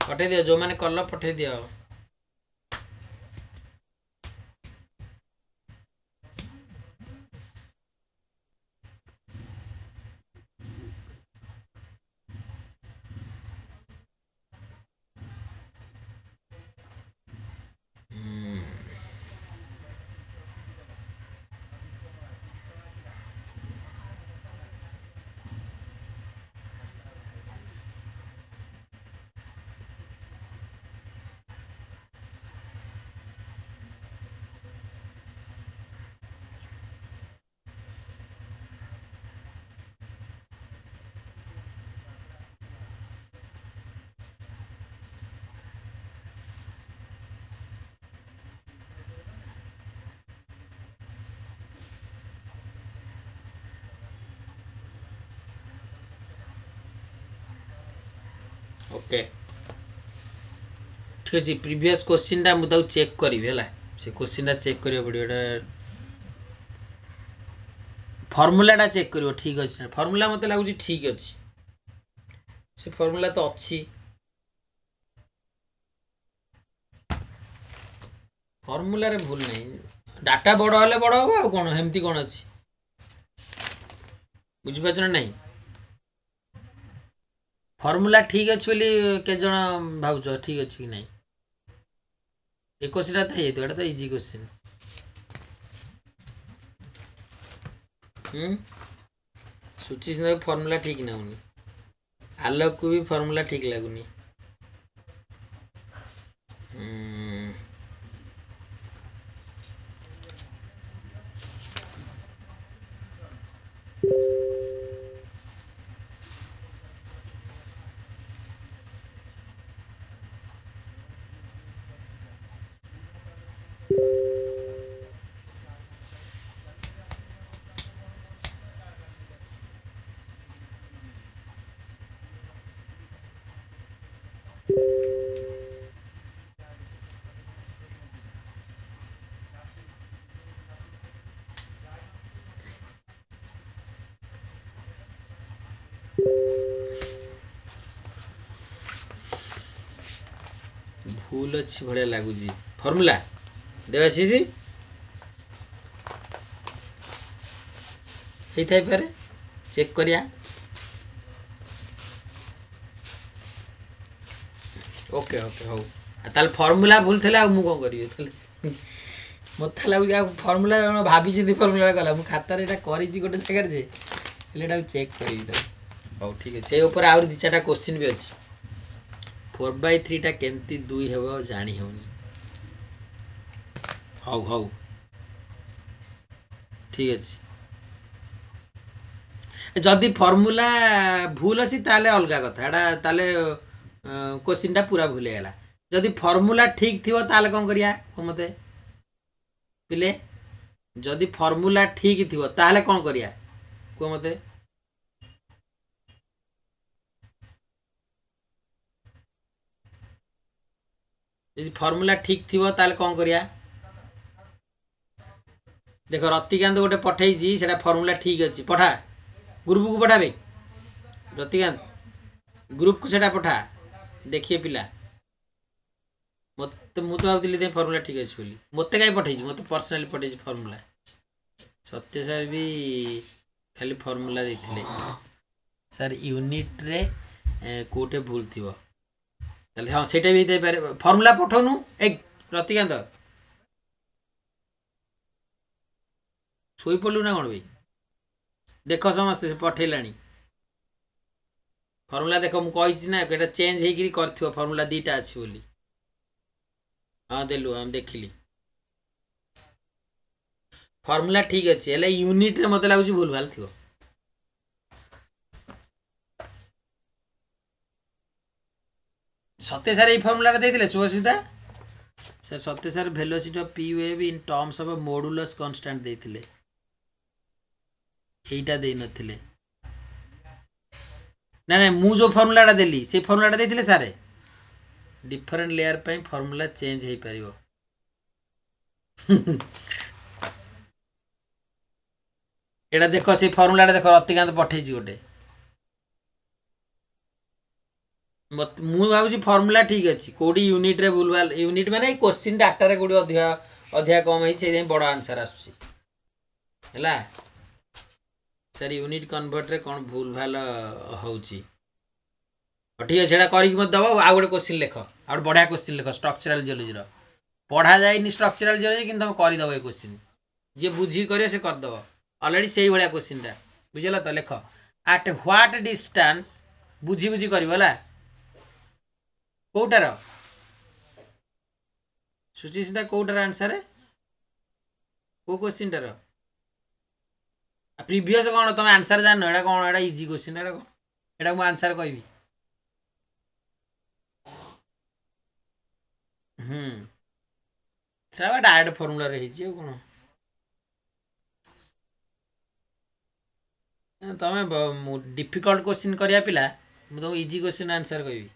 पठे दियो जो माने कल पठे दियो ओके ठीक अच्छे प्रीवियस क्वेश्चन टा मुझे चेक करी है से क्वेश्चन टा चेक करिया पड़ो फर्मूला चेक करियो ठीक अच्छे फर्मूला मत लगुच ठीक अच्छे से फर्मूला तो अच्छी फर्मूला रे भूल नहीं डाटा बड़ हेले बड़ हम आ कौन हेमती कौन अच्छी बुझीपार ना नहीं फर्मूला ठीक अच्छे बोली के जन भावुच ठीक अच्छे कि नहीं ये क्वेश्चन तो ये तो इजी क्वेश्चन सूची सिंह फर्मूला ठीक ना होनी आलोक को भी फर्मूला ठीक लगुनि भूल अच्छी भाया लगुच फर्मूला देवाशीष होता पारे चेक करिया ओके ओके हौ ताल फर्मूला भूल थे मु कौन करी मत लगुच फर्मूला भाभी फर्मूला गला मु खातार यहाँ कर गोटे जगार जे चेक करी हौ ठीक अच्छे आउर दी चार्टा क्वेश्चन भी अच्छी 4/3 टा केमती 2 हेबो जानी होनी हौ हौ ठीक अच्छे जदि फर्मूला भूल अच्छी ताले अलग कथा एटा ताले क्वेश्चन टा पूरा भूल गला जदि फर्मूला ठीक थी ताले कौन करिया मते पिले जदि फर्मूला ठीक थी ताले कौन करिया को मते यदि फर्मूला ठीक थी ताले कौन करिया देख रतिकांत गोटे पठेई से फर्मूला ठीक अच्छी पठा ग्रुप को पठा भाई रतिकांत ग्रुप को सेटा पठा देखिए पिला मत मु तो भावती फर्मूला ठीक अच्छे बोली मत कहीं पठे मत पर्सनाली पठे फर्मूला सत्य सर भी खाली फर्मूला देते सर यूनिट रे कोटे भूल थी हाँ से भी फर्मूला पठाऊनु एक रतिकांत शोई पड़लु ना कौन भाई देख समस्ते पठेला फर्मूला देख मुझे ना ये चेंज हो फर्मूला दीटा अच्छी बोली हाँ देलु हम देखिली फर्मूला ठीक अच्छे हेल्ले यूनिट रे मत लगुच भूल भाल थी सत्य सर ये फर्मूला देते शुभस्मिता सर सत्य sir velocity of P wave in terms of modulus constant देते एटा दे नथिले ना ना मु जो फर्मूला देली से फर्मूला देते सारे डिफरेंट लेयर पे फर्मूला चेंज हो पारिबो एटा देख से फर्मूला देख रतिकांत पठे गोटे मु भावी फर्मूला ठीक अच्छी कौटी यूनिट रे भूल भाल यूनिट माने क्वेश्चन डाटा रे कौटी अधिका अधिका कम है बड़ आंसर आसला सर यूनिट कन्वर्ट रे कौन भूल भाल होची ठीक अच्छे करके मत दब आ गोटे क्वेश्चन लिख आ बढ़िया क्वेश्चन लिख स्ट्रक्चरल जियोलॉजी पढ़ा जाए स्ट्रक्चरल जियोलॉजी कि तुम करदे ये क्वेश्चन जी बुझी कर से करदे अलरेडी से भाया क्वेश्चन टा बुझल तो लिख आट व्हाट डिस्टेंस बुझी बुझी कर कौटार सूची सीधा कौटार आंसर को क्वेश्चन टार प्रीवियस कौन तुम आंसर जान एटा कौन एटा इजी क्वेश्चन एटा कौन एटा मु आंसर कहबी से डायरेक्ट फर्मूला रही कौन तुम डिफिकल्ट क्वेश्चन करिया पिला मु तुमको इजी क्वेश्चन आंसर कहबी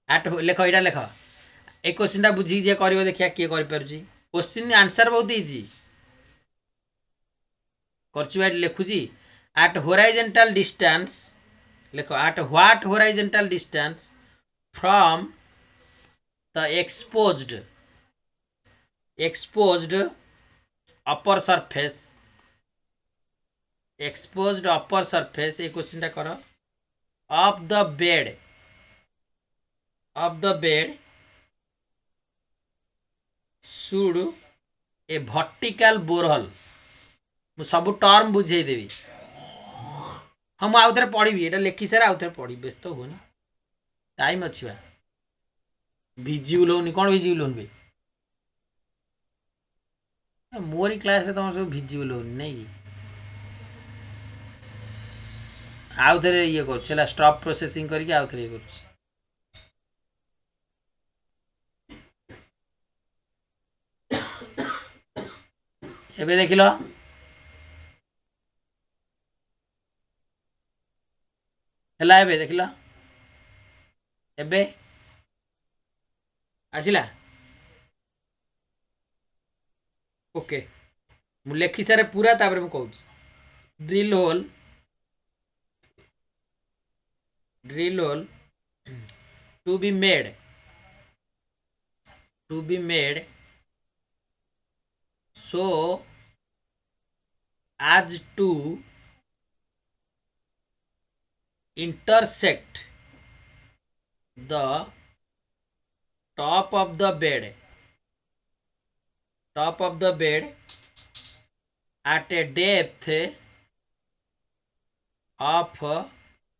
आट लेख यहाँ लेख ए क्वेश्चन बुझी जे कर देखिए किए कर क्वेश्चन आंसर बहुत इजी कर लिखुची at horizontal distance लेखो at what horizontal distance from the exposed upper surface ये क्वेश्चन टा करो of the bed should a vertical borehole मु सब टर्म बुझेदेवी हाँ मुझे आउ थे पढ़ी ये लिखि सारे आउ थे पढ़ी व्यस्त हुए टाइम अच्छी भिजिबल होनी कौन भिजिबल होनी मोरी क्लास तुम सब भिजिबल होनी नहीं आउ थे ये कर स्टॉप प्रोसेसिंग करके आउ थे ये कर एबे देखिल है एबे देखिल एबे आसिला ओके मु लेखि सारे पूरा तापर मु कहूँ drill hole to be made so as to intersect the top of the bed at a depth of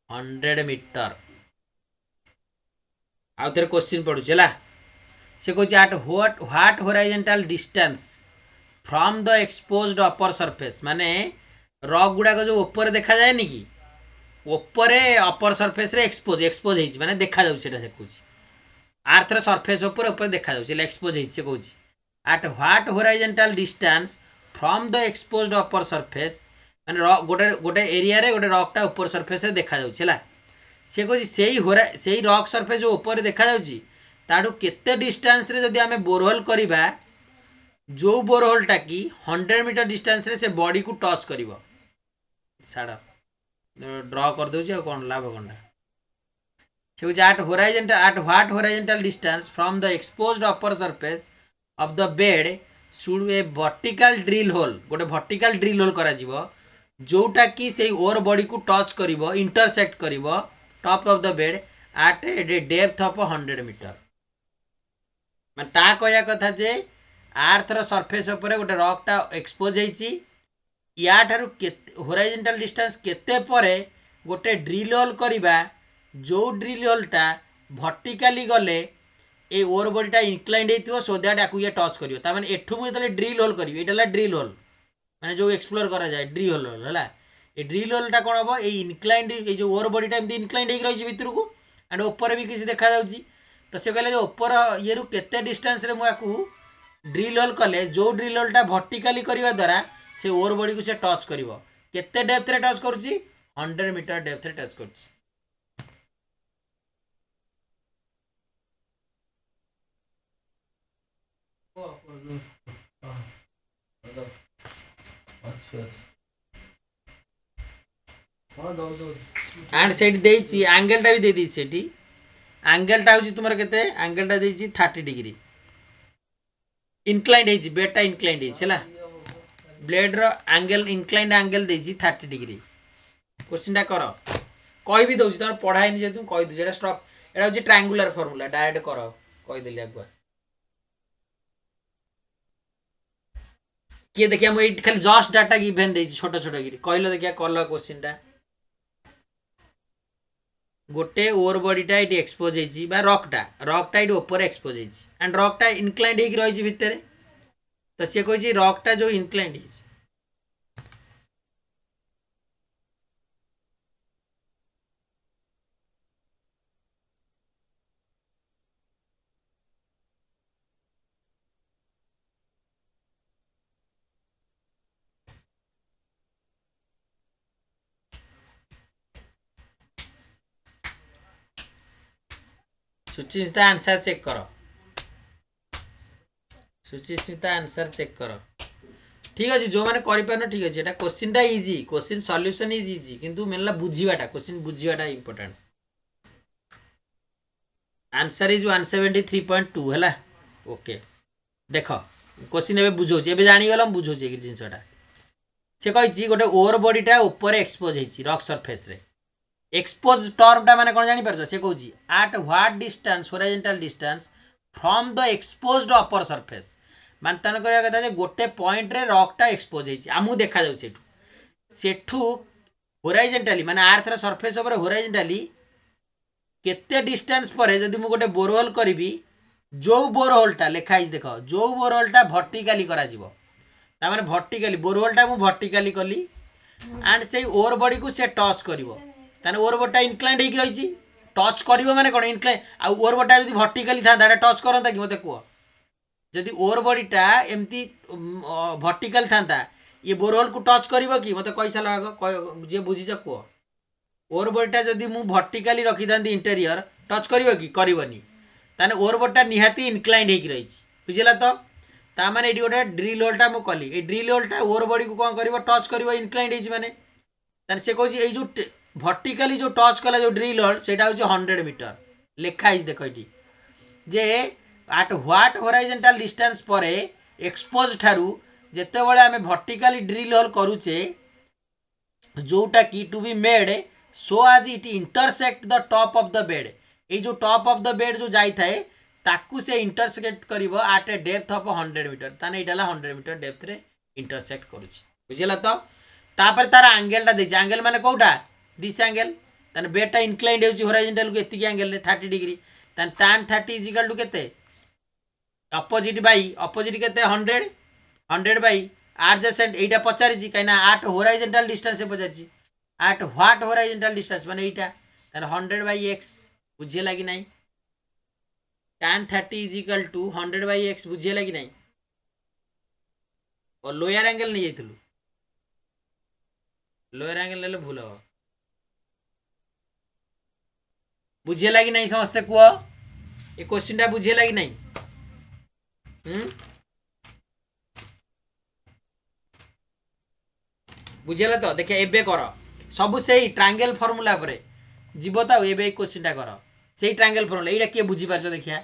100 metre आउ थे क्वेश्चन पढ़ुचे से कह at what horizontal distance from the exposed upper surface माने रॉक गुड़ाक जो ऊपर देखा जाए नी कि ऊपर अपर सरफेस रे एक्सपोज होइछि माने देखा जाउ सेटा से कहूछि आर्थर सरफेस ऊपर देखा जाउ एक्सपोज होइछि से कहूछि at what horizontal distance from the exposed upper surface माने गोटे गोटे एरिया रे गोटे रॉक टा ऊपर सरफेस रे देखा जाउ छला से कहूछि सेही रॉक सरफेस जो ऊपर देखा जाउछि ताडू केते डिस्टेंस रे जदि आमे बोरहोल करिबा जो बोरहोल टा कि 100 मीटर डिस्टेंस रे से बॉडी को टच करिवो छाड़ ड्र कर दउछि आ कोन लाभ कोनटा से at what horizontal distance from the exposed upper surface of the bed should a vertical drill hole गोटे vertical drill hole करा जिवो जोटा कि से ओर बॉडी को टच करिवो इंटरसेक्ट करिवो top of the bed at a depth of 100 metre माने ता कहया कथा जे आर्थर सरफेस ऊपर गोटे रॉक टा एक्सपोज होइछि या ठारू होराइजोंटल डिस्टेंस केते परे गोटे ड्रिल होल करिबा जो ड्रिल होलटा भर्टिकाली गले ए ओवर बॉडीटा इंक्लाइंड होइथिबो सो दैट आकु ये टच करिवो ता माने एठु मु तले ड्रिल होल करिवो एटा ड्रिल होल माने जो एक्सप्लोर करा जाए ड्रिल होल हला ए ड्रिल होलटा कोन हबो ए इंक्लाइंड ए जो ओवर बॉडीटा एमदी इंक्लाइंड हेक रहिछि भितर को एंड ऊपर भी किसी देखा जाउछि तो से कहले जो ऊपर ये रु केते डिस्टेंस रे मु आकु ड्रिल होल कले जो ड्रिल होलटा भर्टिकाली करिवा द्वारा से ओवर बॉडी को से टच करिवो केते डेप्थ रे टच करूछि 100 मीटर डेप्थ रे टच करूछि एंड सेट देछि एंगल टा भी दे दी सेठी एंगल टा होछि तुमर केते एंगल टा देछि 30 डिग्री इनक्लाइंड होछि बेटा इनक्लाइंड होछि हला ब्लेड रो एंगल इनक्लाइंड एंगल देछि 30 डिग्री क्वेश्चन टा करो कहि भी दउछि तोर पढ़ाई नि जे तू कहि दउ जेटा स्ट्रक एटा होछि ट्रायंगुलर फार्मूला डायरेक्ट करो कहि देली आगुआ किए देखिया मु खाली जस्ट डाटा गिवन देछि छोट छोट गिरी कहलो देखिया कल क्वेश्चन टा गोटे ओवर बॉडीटा ये एक्सपोज हो रॉकटा ये ऊपर एक्सपोज हो एंड रॉकटा इनक्लाइंड होकर रही भितर तो सी कही रॉकटा जो इनक्लाइंड हो सुचिस्मिता आंसर चेक कर, सुचिस्मिता आंसर चेक कर। ठीक अच्छे जो मैंने कर ठीक अच्छे क्वेश्चन टा easy, question solution is easy किंतु मेनला बुझीवाटा क्वेश्चन बुझीवाटा इंपोर्टेंट। आंसर इज 173.2 है। ओके देख क्वेश्चन एवं बुझे एवं जानीगल बुझे जिनसा से कही गोटे ओवर बॉडीटा ऊपर एक्सपोज होती रॉक सरफेस रे। एक्सपोज टर्मटा माने कौन जापर से कौन at what distance horizontal distance from the exposed upper surface मान तेना करा कथा गोटे पॉइंट रे रॉकटा एक्सपोज होती आमको देखा सेठू हॉरिजॉन्टली माने आर्थर सरफेस ऊपर हॉरिजॉन्टली केते डिस्टेंस पर जदि मु गोटे बोरहोल करी जो बोरहोलटा लिखाई देख जो बोरहोलटा भर्टिकाली करा जीवो तामाने भर्टिकाली बोरहोलटा मु भर्टिकाली कली एंड से ओवर बॉडी को से टच करिवो ताने ओवर बॉडीटा इनक्लाइंड होई रही टच करिवो माने कोन इनक्लाइंड आ ओवर बॉडीटा जदि भर्टिकाली था दाडा टच करंता कि मते को जदि ओवर बॉडीटा एमती भर्टिकल था ये बोरहोल को टच करिवो कि मते कैसा लग जे बुझीछ को ओवर बॉडीटा जदि मु भर्टिकाली रखी थांती इंटीरियर टच करिवो कि करबनी ताने ओवर बॉडीटा निहाती इनक्लाइंड होई रही बुझिला तो ता माने एडी गोटे ड्रिल होलटा मु कली ए ड्रिल होलटा ओवर बॉडी को कोन करिवो टच करिवो इनक्लाइंड होई माने ताने से कहूची ए जो भर्टिकाली जो टच कला जो ड्रिल होल सेटा होची 100 मीटर लिखा है देख ये जे आट व्हाट हॉरिजॉन्टल डिस्टेंस पर एक्सपोज ठारू जेते बळे आमे भर्टिकाली ड्रिल होल करूचे जोटा की टू बी मेड सो आज it intersect the top of the bed ये जो टॉप ऑफ द बेड जो जाई थाए ताकू से इंटरसेक्ट करिवो at a depth of 100 metre ताने इटाला 100 मीटर डेप्थ रे इंटरसेक्ट करूची बुझिला तो तापर तार एंगलटा देछि एंगल माने कोउटा दिस एंगल ताने बेडटा इंक्लाइंड होची हॉरिजॉन्टल को एतिकी एंगल रे 30 डिग्री ताने tan 30 इक्वल टू केते अपोजिट केते 100 बाई एडजेसेंट एटा पचारिछि काइना आट हॉरिजॉन्टल डिस्टेंस पचारिछि आट व्हाट हॉरिजॉन्टल डिस्टेंस माने एटा ताने 100 बाई x बुझे लागी नहीं tan 30 is equal to 100 by x बुझे लागी नहीं और लोअर एंगल नहीं जाइथलु लोअर एंगल ले भूल हो बुझे लागी नहीं समस्ते कुह ये क्वेश्चन टा बुझे लागी नहीं बुझेला तो देखिए एबे कर सब से ट्रायंगल फॉर्मूला पर जीव तो एबे क्वेश्चन टा कर से ट्रायंगल फॉर्मूला एटा किए बुझी पारछ देखिया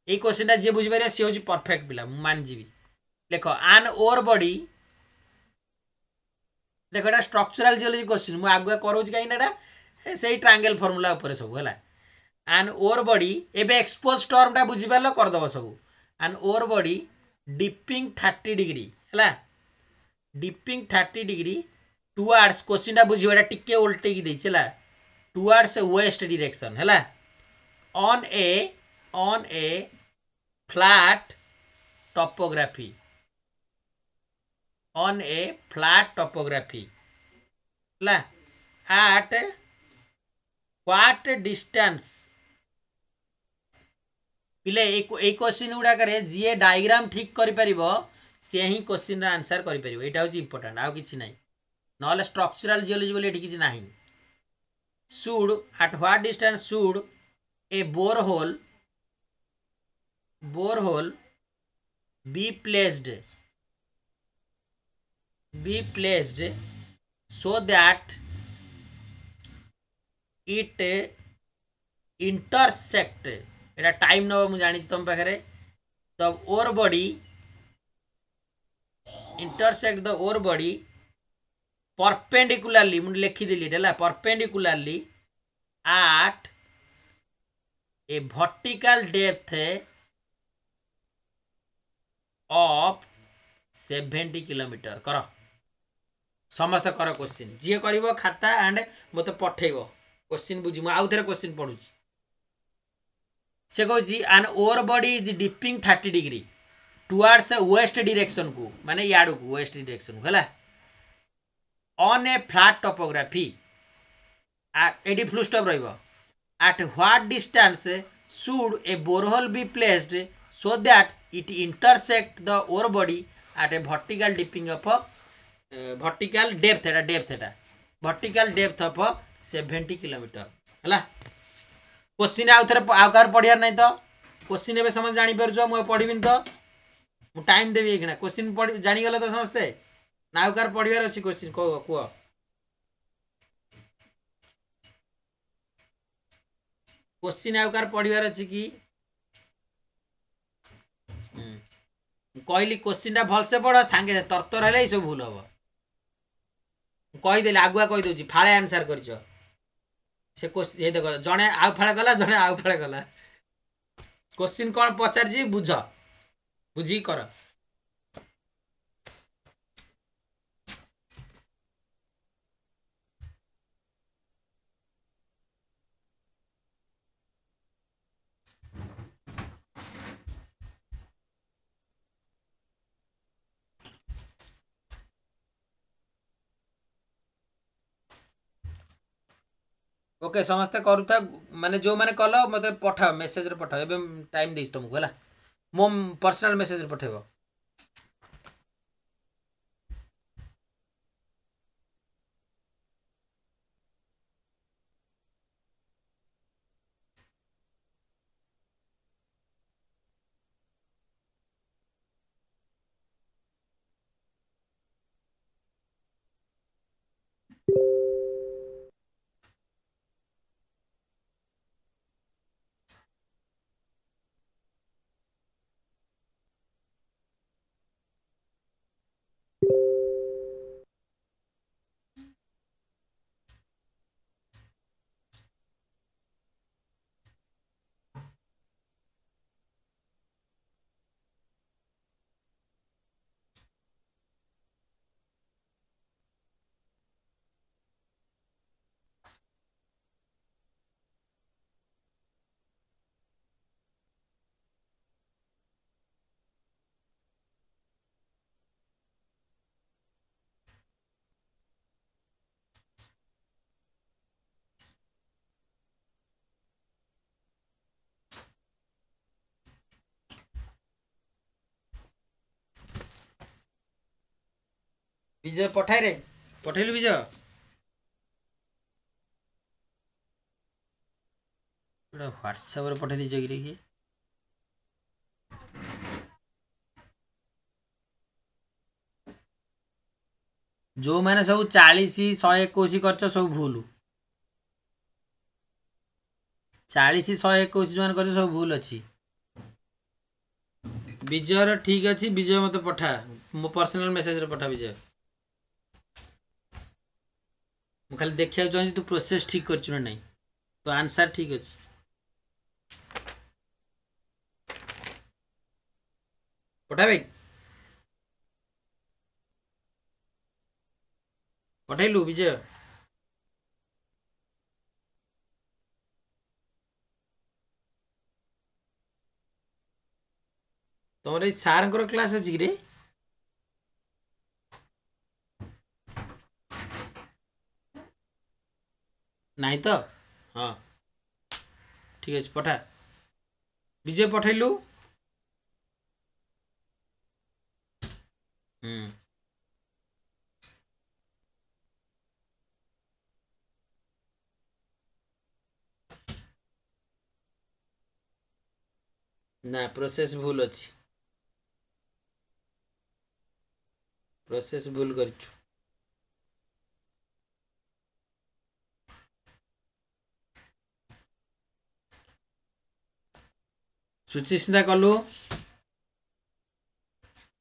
ये क्वेश्चन टा जे बुझी पारे से होची परफेक्ट पिला मान जीवी देखो आन ओवर बॉडी देखो एटा स्ट्रक्चरल जियोलॉजी क्वेश्चन मु आगुआ करोच काई नाटा से ट्रायंगल फॉर्मूला ऊपर सब हैला आन ओवर बॉडी एबे एक्सपोज टर्म टा बुझी पारलो कर दबो सब an ore body dipping 30 degree हैला डिपिंग 30 डिग्री टुवर्ड्स क्वेश्चन टा बुझी एटा टिके उल्टे की देछि हैला टुवर्ड्स वेस्ट डायरेक्शन हैला on a flat topography on a flat topography ला at what distance पिले एक क्वेश्चन गुड़ा करे जी डायग्राम ठीक करि परिबो से ही क्वेश्चन रा आंसर करि परिबो एटा होची इंपोर्टेंट आ किछि नै नॉले स्ट्रक्चरल जियोलॉजी बोले एठी किछि नाही should at what distance should a borehole be placed so that it intersect Etah time नब मु जानी तुम पाखे the over body intersect the over body perpendicularly मु लिखिदेली है perpendicularly at a vertical depth of 70 kilometre कर समस्त कर क्वेश्चन जी कर खाता एंड मत पठेब क्वेश्चन बुझी मुझे आउ थे क्वेश्चन पढ़ुची से कौन an ore body is dipping 30 degree towards west direction को माने याड को वेस्ट डायरेक्शन को है ऑन ए फ्लैट टोपोग्राफी एडी फुल स्टॉप रहिबो at what distance should a borehole be placed so that it intersect the ore body at a vertical dipping of vertical depth vertical depth of 70 kilometre है question आउ थे आउ car Padhiyar नहीं तो question ए समझ जापर मुझे पढ़ी तो मु टाइम देवी एक क्वेश्चन पढ़ जागल तो समस्ते ना आउ कार पढ़ार अच्छी क्वेश्चन कह क्वेश्चन आउ कार पढ़ार अच्छी कि कहली क्वेश्चन टा भलसे पढ़ सांगे तरतर है सब भूल हम कहीदेली आगुआ कहीदे फाड़े आंसर कर से ये देख जड़े आउ फाड़े गला जड़े आउ फाड़े गला क्वेश्चन कौन पचार बुझ बुझी कर ओके समस्ते करूथा माने जो माने कल मते पठाओ मेसेज रे पठाओ एबे टाइम देइस तुमको होला मो पर्सनल मेसेज रे पठेबो विजय पठाई रे पठेलु विजय व्हाट्सएप रे पठे दीजिए कि जो मैंने सब 40 121 कर सब भूल 40 121 जो कर सब भूल अच्छी विजय ठीक अच्छी विजय मत पठा मो पर्सनल मेसेज रे पठा विजय मु खाली देखिया चाहिए तू प्रोसेस ठीक कर ना नहीं तो आंसर ठीक अच्छे पठा भाई पठेलु विजय तुम सार क्लास अच्छी कि रे नहीं तो हाँ ठीक अच्छे पठा विजय पठेलु ना प्रोसेस भूल अच्छी प्रोसेस भूल कर सुचिस्मिता कलु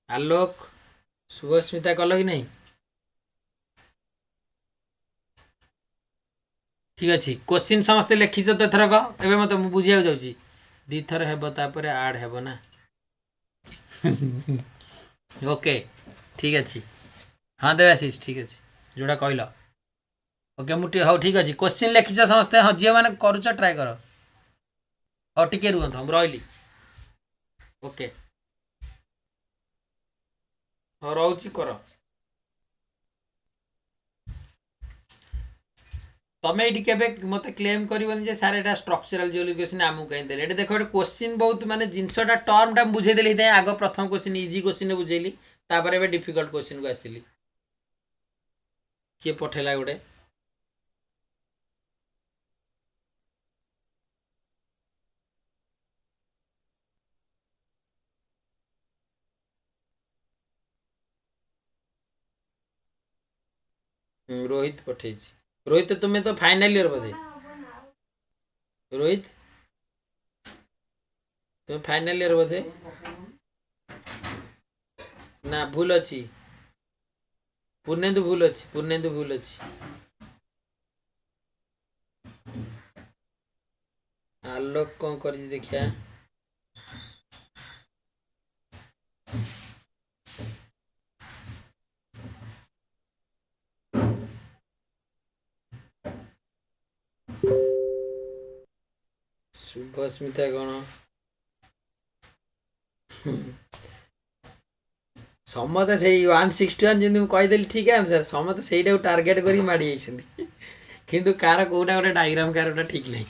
आलोक शुभस्मिता कल कि नहीं ठीक अच्छे क्वेश्चन समस्ते लिखिच तो एथरक एवं मत बुझा जाऊँगी दी थर हेब तापर आड हेब ना ओके ठीक अच्छे हाँ देवाशीष ठीक अच्छे जोड़ा कहल ओके मुझे हाँ ठीक अच्छे क्वेश्चन लिखिच समस्ते हाँ जी मैंने करुच ट्राए कर हाँ टिके रुहतु हम रही ओके हाँ रोची कर तमें ये केबे मते क्लेम करबनी जे सारे एटा स्ट्रक्चरल जियोलॉजी आमु कहीं देले एटा देखो क्वेश्चन बहुत माने जिनसटा टर्मटा बुझे देली हिते आगो प्रथम क्वेश्चन इजी क्वेश्चन बुझेली तापर एबे डिफिकल्ट क्वेश्चन को आसिली किए पठेला गोटे रोहित पठे। रोहित तुम्हें तो फाइनल ईयर बोधे। रोहित तुम्हें फाइनल ईयर बोधे ना भूल अच्छी। पूर्णेन्दु भूल अच्छी, पूर्णेन्दु भूल अच्छी। आलोक कौन कर देखिया। शुभस्मिता कौन समते से 161 जमी कहीदेली ठीक आंसर समते से टार्गेट कर माड़ी किंतु कार कोटा गोटे डायग्राम कार गोटा ठीक नहीं।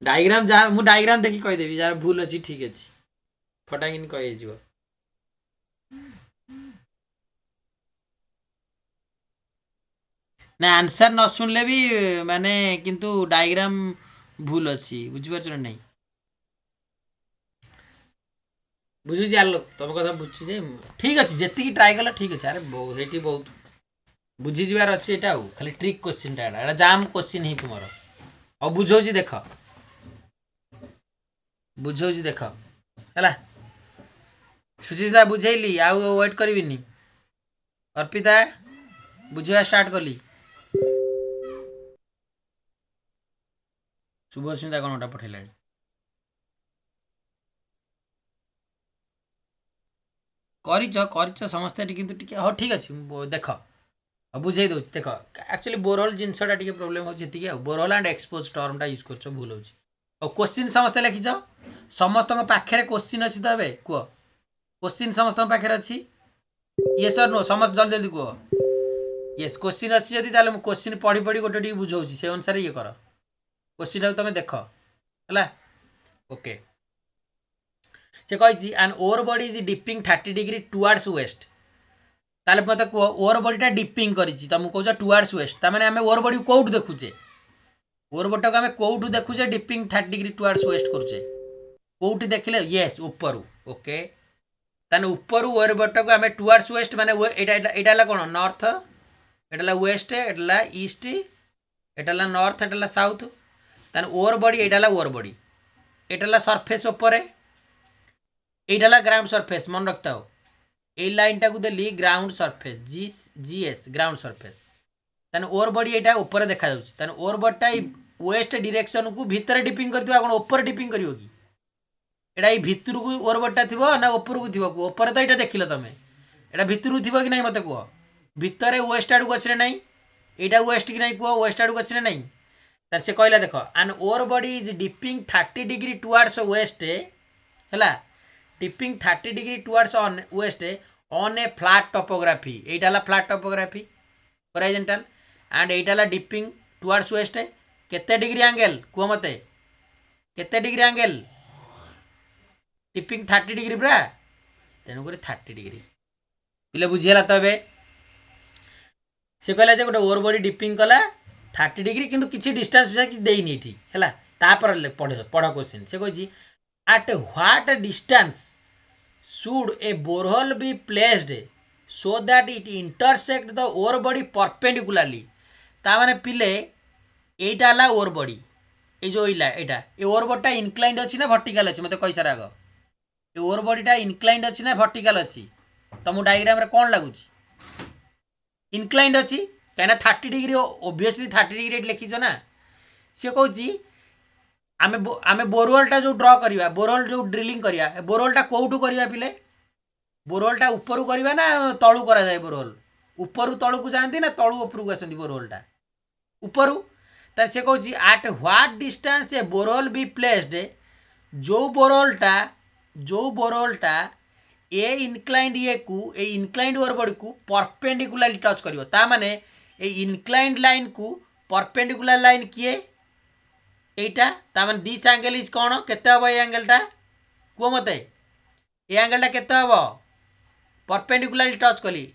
डायग्राम जहाँ मु डायग्राम देखी कहीदेवी जार भूल अच्छी ठीक अच्छी फटाकिन कही ना आंसर न सुनले भी माने किंतु डायग्राम भूल अच्छी बुझीपार नहीं बुझुची आलोक तुम कथा बुझी जे ठीक अच्छे जी ट्राए कल ठीक अच्छे। अरे ये बहुत बुझीजार अच्छी एटा खाली ट्रिक क्वेश्चन टा जाम क्वेश्चन ही तुम और बुझौची देख बुझौची देख है सुचिता बुझेली आउ वेट करी अर्पिता बुझेवा स्टार्ट कली शुभस्मिता कौन गोटा पठेला कर समस्ते किंतु हाँ ठीक अच्छे देख बुझे दूसरी देख एक्चुअली बोरहल जिनसा टी प्रोब्लेम होती बोरहल एंड एक्सपोज टर्मटा यूज कर भूल हो क्वेश्चन समस्ते लिखिच समस्त पाखे क्वेश्चन अच्छी तो ए कह क्वेश्चन समस्त पाखे अच्छी ये सर नो समस्त जल्दी जल्दी कह येस क्वेश्चन अच्छी जदि क्वेश्चन पढ़ी पढ़ी गोटे टी बुझाऊँ से अनुसार ये कर क्वेश्चन तुम देख है ओके से कही an ore body is dipping 30 degree towards west ताले मत कह ओवर बॉडीटा डिपिंग करी तुम कौच टुवर्ड्स वेस्ट तार आम ओवर बॉडी कौटू देखुचे ओवर बॉडी को आम कौटू देखुचे डिपिंग 30 डिग्री टुवर्ड्स वेस्ट करुचे कौटी देखिले येस ऊपर ओके ताने ऊपर ओवर बॉडी को आम टुवर्ड्स वेस्ट माने एटा कौन नॉर्थ एटा वेस्ट एटा ईस्ट एटा नॉर्थ एटा साउथ ताने ओवर बॉडी एटा ओवर बॉडी एटा सरफेस ऊपर एटा ग्राउंड सरफेस मन रखता हो ए लाइन टाक देली ground surface GS ground surface ताने ओवर बॉडी एटा ऊपर देखा जाउछि ताने ओवर बॉडीटा वेस्ट डायरेक्शन को भीतर डिपिंग करथिबा कोन ऊपर डिपिंग करियो कि एटा ई भितर को ओवर बॉडीटा थिबो ना ऊपर को थिबो ऊपर तो एटा देखिलो तमे एटा भितर को थिबो कि नहीं मते कहो भितर वेस्ट आडू अच्छे नहीं एटा वेस्ट कि नहीं कहो वेस्ट आडू अच्छे नहीं तार से कहला देख an ore body is dipping 30 degree towards west है dipping 30 degree towards on west on a flat topography एटा फ्लैट टोपोग्राफी होराइजोंटल एंड एटा डिपिंग टुवर्ड्स वेस्ट केते डिग्री एंगल कह मते केते डिग्री एंगल डिपिंग 30 डिग्री पूरा तेणुक 30 डिग्री पिले बुझीगला तो ए से कहला जे गोटे ओवर बॉडी डिपिंग कला 30 डिग्री किंतु किसी डिस्टेंस भी किसी देनी ये है तापर पढ़ क्वेश्चन से कही at what distance should a borehole be placed so that it intersect the ore body perpendicularly ता माने पिले एटा ला ओवर बॉडी ए जो इला एटा ए ओवर बॉडीटा इनक्लाइंड अछि ना वर्टिकल अछि मते कहि सारा आगो ए ओवर बॉडीटा इनक्लाइंड अछि ना वर्टिकल अछि तमु डायग्राम रे कोन लागुछि इनक्लाइंड अछि कहना 30 डिग्री ऑब्वियसली 30 डिग्री लिखिछ ना से कहूछि आमे बोरवेलटा जो ड्र करिया बोरवेल जो ड्रिलिंग करिया बोरवेलटा कोउटू करिया पिले बोरवेलटा ऊपर करिया ना तळु करा जाय बोरवेल ऊपर तळु को जांती ना तळु ऊपर को आसंती बोरवेलटा ऊपर त से कहूछि at what distance a borewell be placed जो बोरवेलटा ए इनक्लाइंड ये को ए इनक्लाइंड ओवर बॉडी को परपेंडिकुलरली टच करियो ता माने ए इनक्लाइंड लाइन को परपेंडिकुलर लाइन किए एटा तामान दिस एंगल इज कौन केते हबो ए एंगलटा को मते ए एंगलटा केते हबो परपेंडिकुलरली टच कली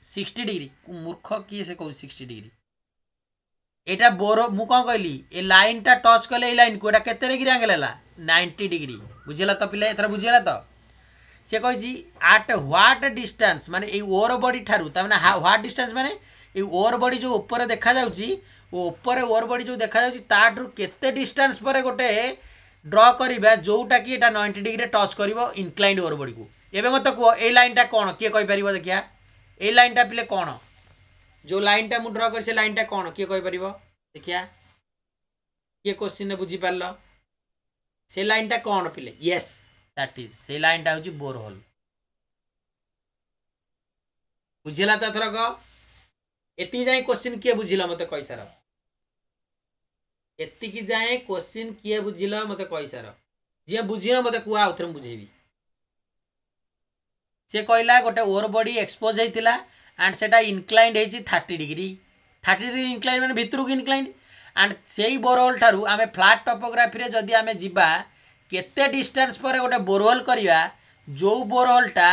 60 डिग्री मूर्ख किए से कहू 60 डिग्री एटा बोरो मु कोन कहली ए लाइनटा टच कले ए लाइन को एटा केते डिग्री एंगल हला 90 डिग्री बुझिला तो पिले एथरा बुझिला तो से कही आट ह्वाट डिस्टेंस माने ये ओर बॉडी ठारू तार ह्वाट डिस्टेंस माने ये ओर बॉडी जो ऊपर देखा जाउची ऊपर ओर बॉडी जो देखा जाउची ताठू केते डिस्टेंस पर गोटे ड्र करबा जोटा कि एटा 90 डिग्री टच करिवो इनक्लाइंड ओर बॉडी को एबे मत को ए लाइनटा कोन किए कहि परिबो देखिया ए लाइनटा पिले कोन जो लाइनटा मु ड्र कर से लाइनटा कोन किए कहि परिबो देखिया किए क्वेश्चन बुझी पारलो से लाइनटा कोन पिले यस दैट इज से लाइनटा होची बोरहोल बुझिला त थरक एति जाय क्वेश्चन किए बुझिला मते कहि सार एति की जाय क्वेश्चन किए बुझिला मते कहि सार जे बुझिना मते कुआ उथरम बुझेबी से कहला गोटे ओवर बॉडी एक्सपोज होइतिला एंड सेटा इनक्लाइंड हेची 30 डिग्री इनक्लाइंड माने भितरु की इनक्लाइंड एंड सेही बोरहोल ठारू आमे फ्लैट टोपोग्राफी रे जदी आमे जिबा केते डिस्टेंस पर गोटे बोरहोल करिया जो बोरहोलटा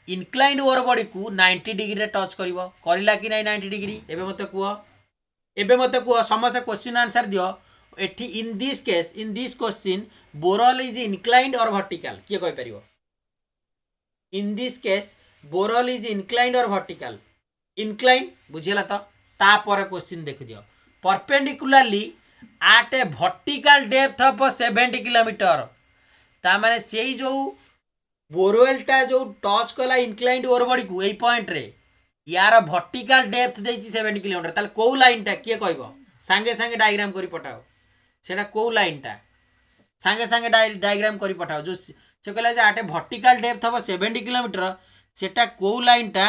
इनक्लाइंड ओवर बॉडी को 90 डिग्री रे टच करिवो करिला कि नै 90 डिग्री एबे मते कुओ समस्त क्वेश्चन आंसर दियो एठी in this question borehole is inclined or vertical किए कहि परिवो in this case borehole is inclined or vertical inclined बुझिला तो तापर क्वेश्चन देख दियो perpendicularly at a vertical depth of 70 kilometre ता माने सेही जो बोरवेलटा जो टच कला इनक्लाइंड ओवर बॉडी को एई पॉइंट रे यार वर्टिकल डेप्थ देछि 70 किलोमीटर ताल को लाइनटा किए कहबो संगे संगे डायग्राम करी पठाओ सेटा को लाइनटा संगे संगे डायग्राम करी पठाओ जो से कहला जे आटे वर्टिकल डेप्थ हम 70 किलोमीटर सेटा को लाइनटा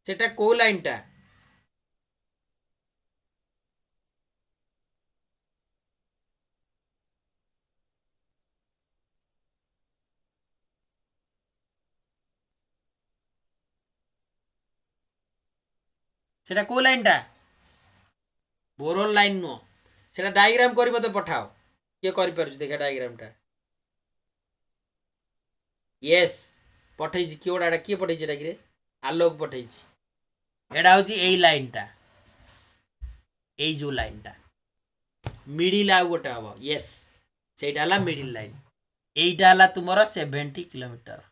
सेटा को लाइनटा सेटा को लाइनटा बोरहोल लाइन नो सेटा डायग्राम करी मते पठाओ के करि परछु देखा डायग्रामटा यस पठै छी किओडाटा के पठै छी डाकिरे आलोक पठै छी एडा होची एई लाइनटा एई जो लाइनटा मिडिल आ गोटे हबो यस सेटा हला मिडिल लाइन एइटा हला तुमरो 70 किलोमीटर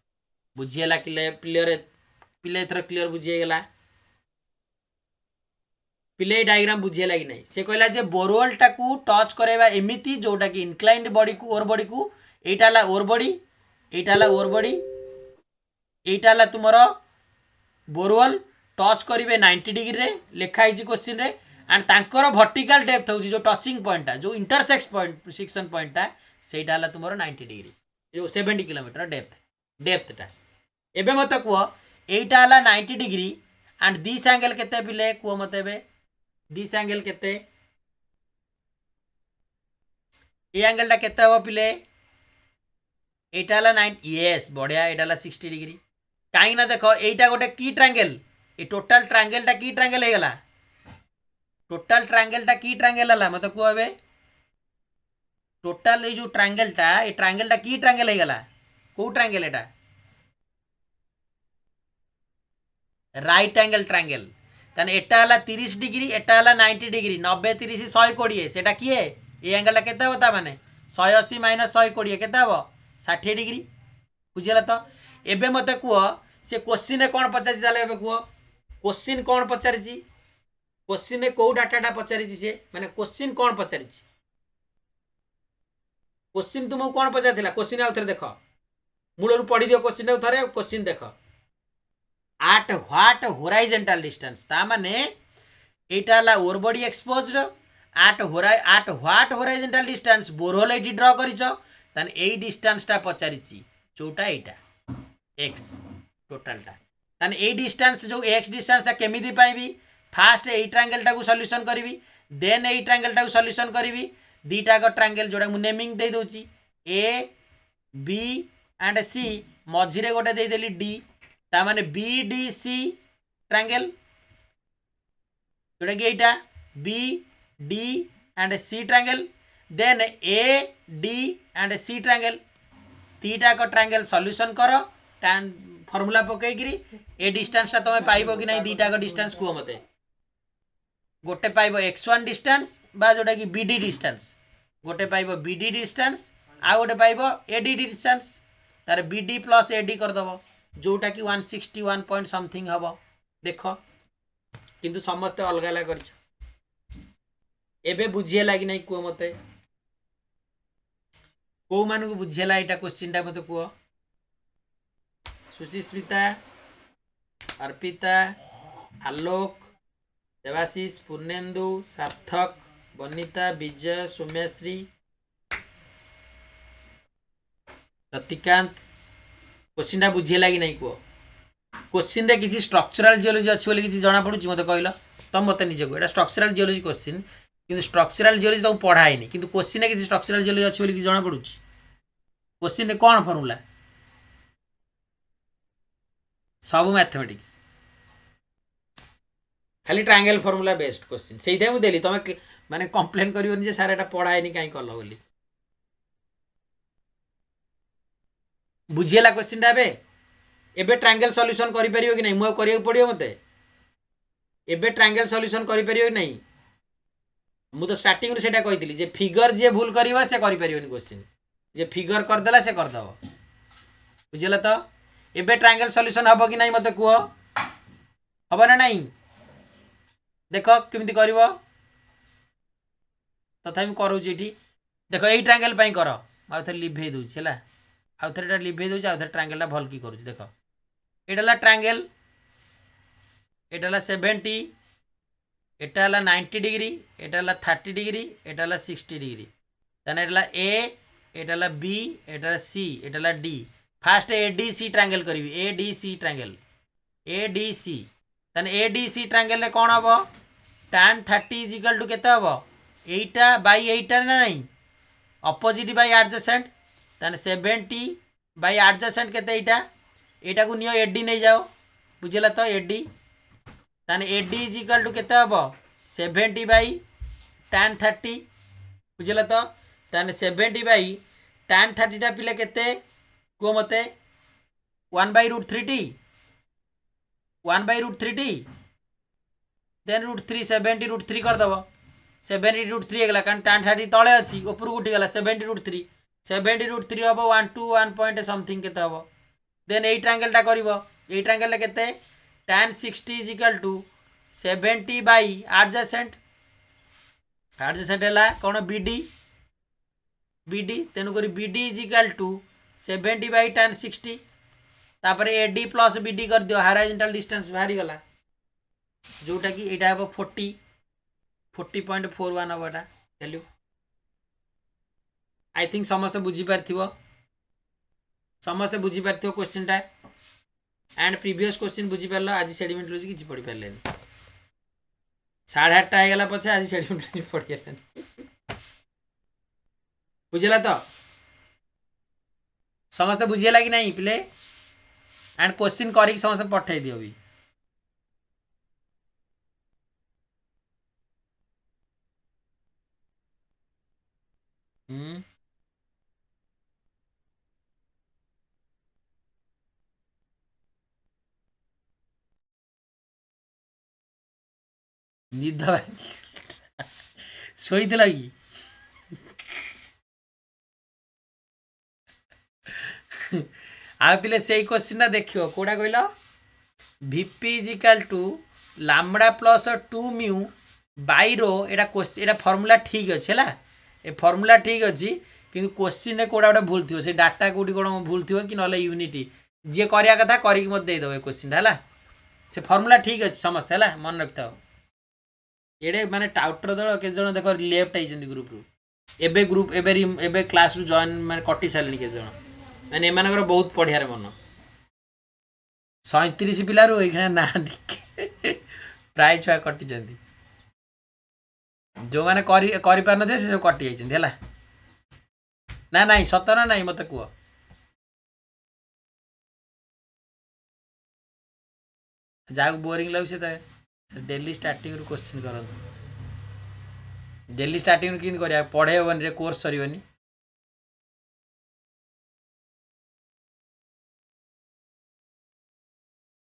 बुझियला क्लियर पिले थर क्लियर बुझिए गेला पिले डायग्राम बुझेला कि नहीं से कहला जे बोरहोल टाकू टच करेबा एमिति जोटा कि इनक्लाइंड बॉडी को ओवर बॉडी को एटाला ओवर बॉडी एटाला ओवर बॉडी एटाला तुमरो बोरहोल टच करिवे 90 डिग्री रे लेखा हिजी क्वेश्चन रे एंड तांकर वर्टिकल डेप्थ होची जो टचिंग पॉइंट जो इंटरसेक्स पॉइंट सेक्शन पॉइंट सेटाला तुमरो 90 डिग्री जो 70 किलोमीटर डेप्थटा एबे मते को एटाला 90 डिग्री एंड दिस एंगल केते पिले को मते बे दिस एंगल केते ए एंगल टा केते हो पिले एटाला 9 यस बढ़िया एटाला 60 डिग्री काई ना देखो एटा गोटे की ट्रायंगल ए टोटल ट्रायंगल टा की ट्रायंगल हे गला टोटल ट्रायंगल टा की ट्रायंगल हला मते को हबे टोटल ए जो ट्रायंगल टा की ट्रायंगल हे गला को ट्रायंगल एटा राइट एंगल ट्रायंगल तने एटा हला 30 डिग्री एटा हला 90 डिग्री 90 30 120 सेटा किए ए एंगल केते होता माने 180 माइनस 120 केते हो 60 डिग्री बुझिला तो एबे मते कुओ से क्वेश्चन ने कोन पचाछि ताले एबे कुओ क्वेश्चन कोन पचारिछि क्वेश्चन ने को डाटाटा पचारिछि से माने क्वेश्चन कोन पचारिछि क्वेश्चन तुमको कोन पचारथिला क्वेश्चन आ उथरे देखो मूलरु पढि दियो क्वेश्चन उथरे क्वेश्चन देखो at what horizontal distance ता माने एटा ला ore body exposed at what horizontal distance borehole एटी ड्रा करिचो तन एई डिस्टेंस ता पचारिछि जोटा एटा x टोटल ता तन एई डिस्टेंस जो x डिस्टेंस केमिति पाइबी फास्ट एई ट्रायंगल टा को सॉल्यूशन करबी देन एई ट्रायंगल टा को सॉल्यूशन करबी दीटा को ट्रायंगल जोडा मु नेमिंग दे दोची a b एंड c मझिरे गोटे दे देली d ता माने BDC ट्रायंगल जोटा कि एटा BD and C triangle then AD and C triangle theta को ट्रायंगल सॉल्यूशन करो tan फार्मूला पकई गिरी ए डिस्टेंस ता तमे पाइबो कि नै दीटा को डिस्टेंस को मते गोटे पाइब x1 डिस्टेंस बा जोटा कि bd डिस्टेंस गोटे पाइब bd डिस्टेंस आ गोटे पाइब ad डिस्टेंस तार bd प्लस ad करदब जोटा कि 161 पॉइंट समथिंग हम देख किंतु समस्ते अलग अलग कर एबे बुझीला कि नहीं कह मत कौ मान को बुझीला यहाँ क्वेश्चन टा मत कह सुचिस्मिता अर्पिता आलोक देवाशीष पूर्णेन्दु सार्थक बनिता विजय सौम्यश्री रतिकांत क्वेश्चन टा बुझीला कि नहीं कह क्वेश्चन रे किसी स्ट्रक्चरल जियोलॉजी अच्छी बोली किसी जना पड़ुची मत कहल तुम मत निजे को स्ट्रक्चरल जियोलॉजी क्वेश्चन किंतु स्ट्रक्चरल जियोलॉजी तुमको पढ़ाएनि किंतु क्वेश्चन रे किसी स्ट्रक्चरल जियोलॉजी अच्छी बोली किसी जना पड़ुची क्वेश्चन रे कौन फॉर्मूला सब मैथमेटिक्स खाली ट्रायंगल फॉर्मूला बेस्ड क्वेश्चन से ही देली तुम माने कंप्लेन करियोनी जे सारा एटा पढ़ाएनि काई कल बोली बुझीला क्वेश्चन टा एबे ट्रायंगल सॉल्यूशन करि परियो कि नहीं मो करियो पड़ियो मते एबे ट्रायंगल सॉल्यूशन करि परियो कि नहीं मु तो स्टार्टिंग रे सेटा कहितली जे फिगर जे भूल करबा से करि परियोनी क्वेश्चन जे फिगर कर देला से कर दबो बुझिला तो एबे ट्रायंगल सॉल्यूशन हबो कि नहीं मते कुहो हबो ना नहीं देखो केमिति करबो तथा मैं करू जी देखो यही ट्रायंगल पई कर आ थे लिभे दउ छला आ थे एटा लिभे दउ आ थे ट्रायंगल टा भल की करू देखो एटा ट्रायंगल एटा 70 एटा 90 डिग्री एटा 30 डिग्री एटा 60 डिग्री तने एटा ए एटा बी एटा सी एटा डी फास्ट एडीसी ट्रायंगल करी एडीसी ट्रायंगल एडीसी तने एडीसी ट्रायंगल रे कोन हबो tan 30 इज इक्वल टू केते हबो एटा बाय एटा ना नहीं अपोजिट बाय एडजेसेंट तने 70 बाय एडजेसेंट केते एटा को नियो एडी नहीं जाओ बुझिला तो एडी ताने एडी इज इक्वल टू केते हबो 70 बाई tan 30 बुझिला तो ताने 70 बाई tan 30 टा पिले केते को मते 1/√3t 1/√3t देन √3 70√3 कर दबो 70√3 हेगला कारण tan 30 तळे अछि ऊपर उठी गला 70√3 70√3 हबो 1 to 1 पॉइंट समथिंग केते हबो देन एई ट्रायंगल टा करिवो एई ट्रायंगल ले केते tan 60 is equal to 70 by adjacent है कौन BD तेणुक BD is equal to 70 by tan 60 तापर AD प्लस BD कर दियो हॉरिजॉन्टल डिस्टेंस बाहरी गला जोटा कि एटा हम 40.41 हम एटा वैल्यू आई थिंक समस्त बुझी पारथिबो क्वेश्चन टा एंड प्रीवियस क्वेश्चन बुझी पारल आज सेडिमेंटोलॉजी किछि पढ़ी पारले 8:30 आगला पछे आज सेडिमेंटोलॉजी पढ़ी गेला बुझिला तो समस्त बुझिला कि नहीं पिले एंड क्वेश्चन करी समस्त पठाई दियो भी निद शोईद लगी आ पिले से क्वेश्चन देखियो कोडा कहलो VP is equal to lambda plus 2 mu by rho एटा क्वेश्चन एटा फार्मूला ठीक अछि हला ए फार्मूला ठीक अछि किंतु क्वेश्चन रे कोडा ओटा भूल थियो से डाटा कोडी कोन भूल थियो कि नले यूनिटी जे करिया कथा करी कि मत दे दो ए क्वेश्चन हला से फार्मूला ठीक अछि समस्त हला मन रखता एडे माने टाउटर दल के जण देखो लेफ्ट आइछन ग्रुप रु एबे क्लास रु जॉइन माने कटि सालनी के जण माने एमानकर बहुत पढ़िया रे मन 37 पिला रु एखना ना प्राय छुआ कटि जंदी जो माने करी पार न से कटि आइछन हला ना नहीं सतर नहीं मत कुह जहाँ बोरिंग लगे तो डेली स्टार्टिंग क्वेश्चन करते डेली स्टार्टिंग कि पढ़े हेनी कोर्स सर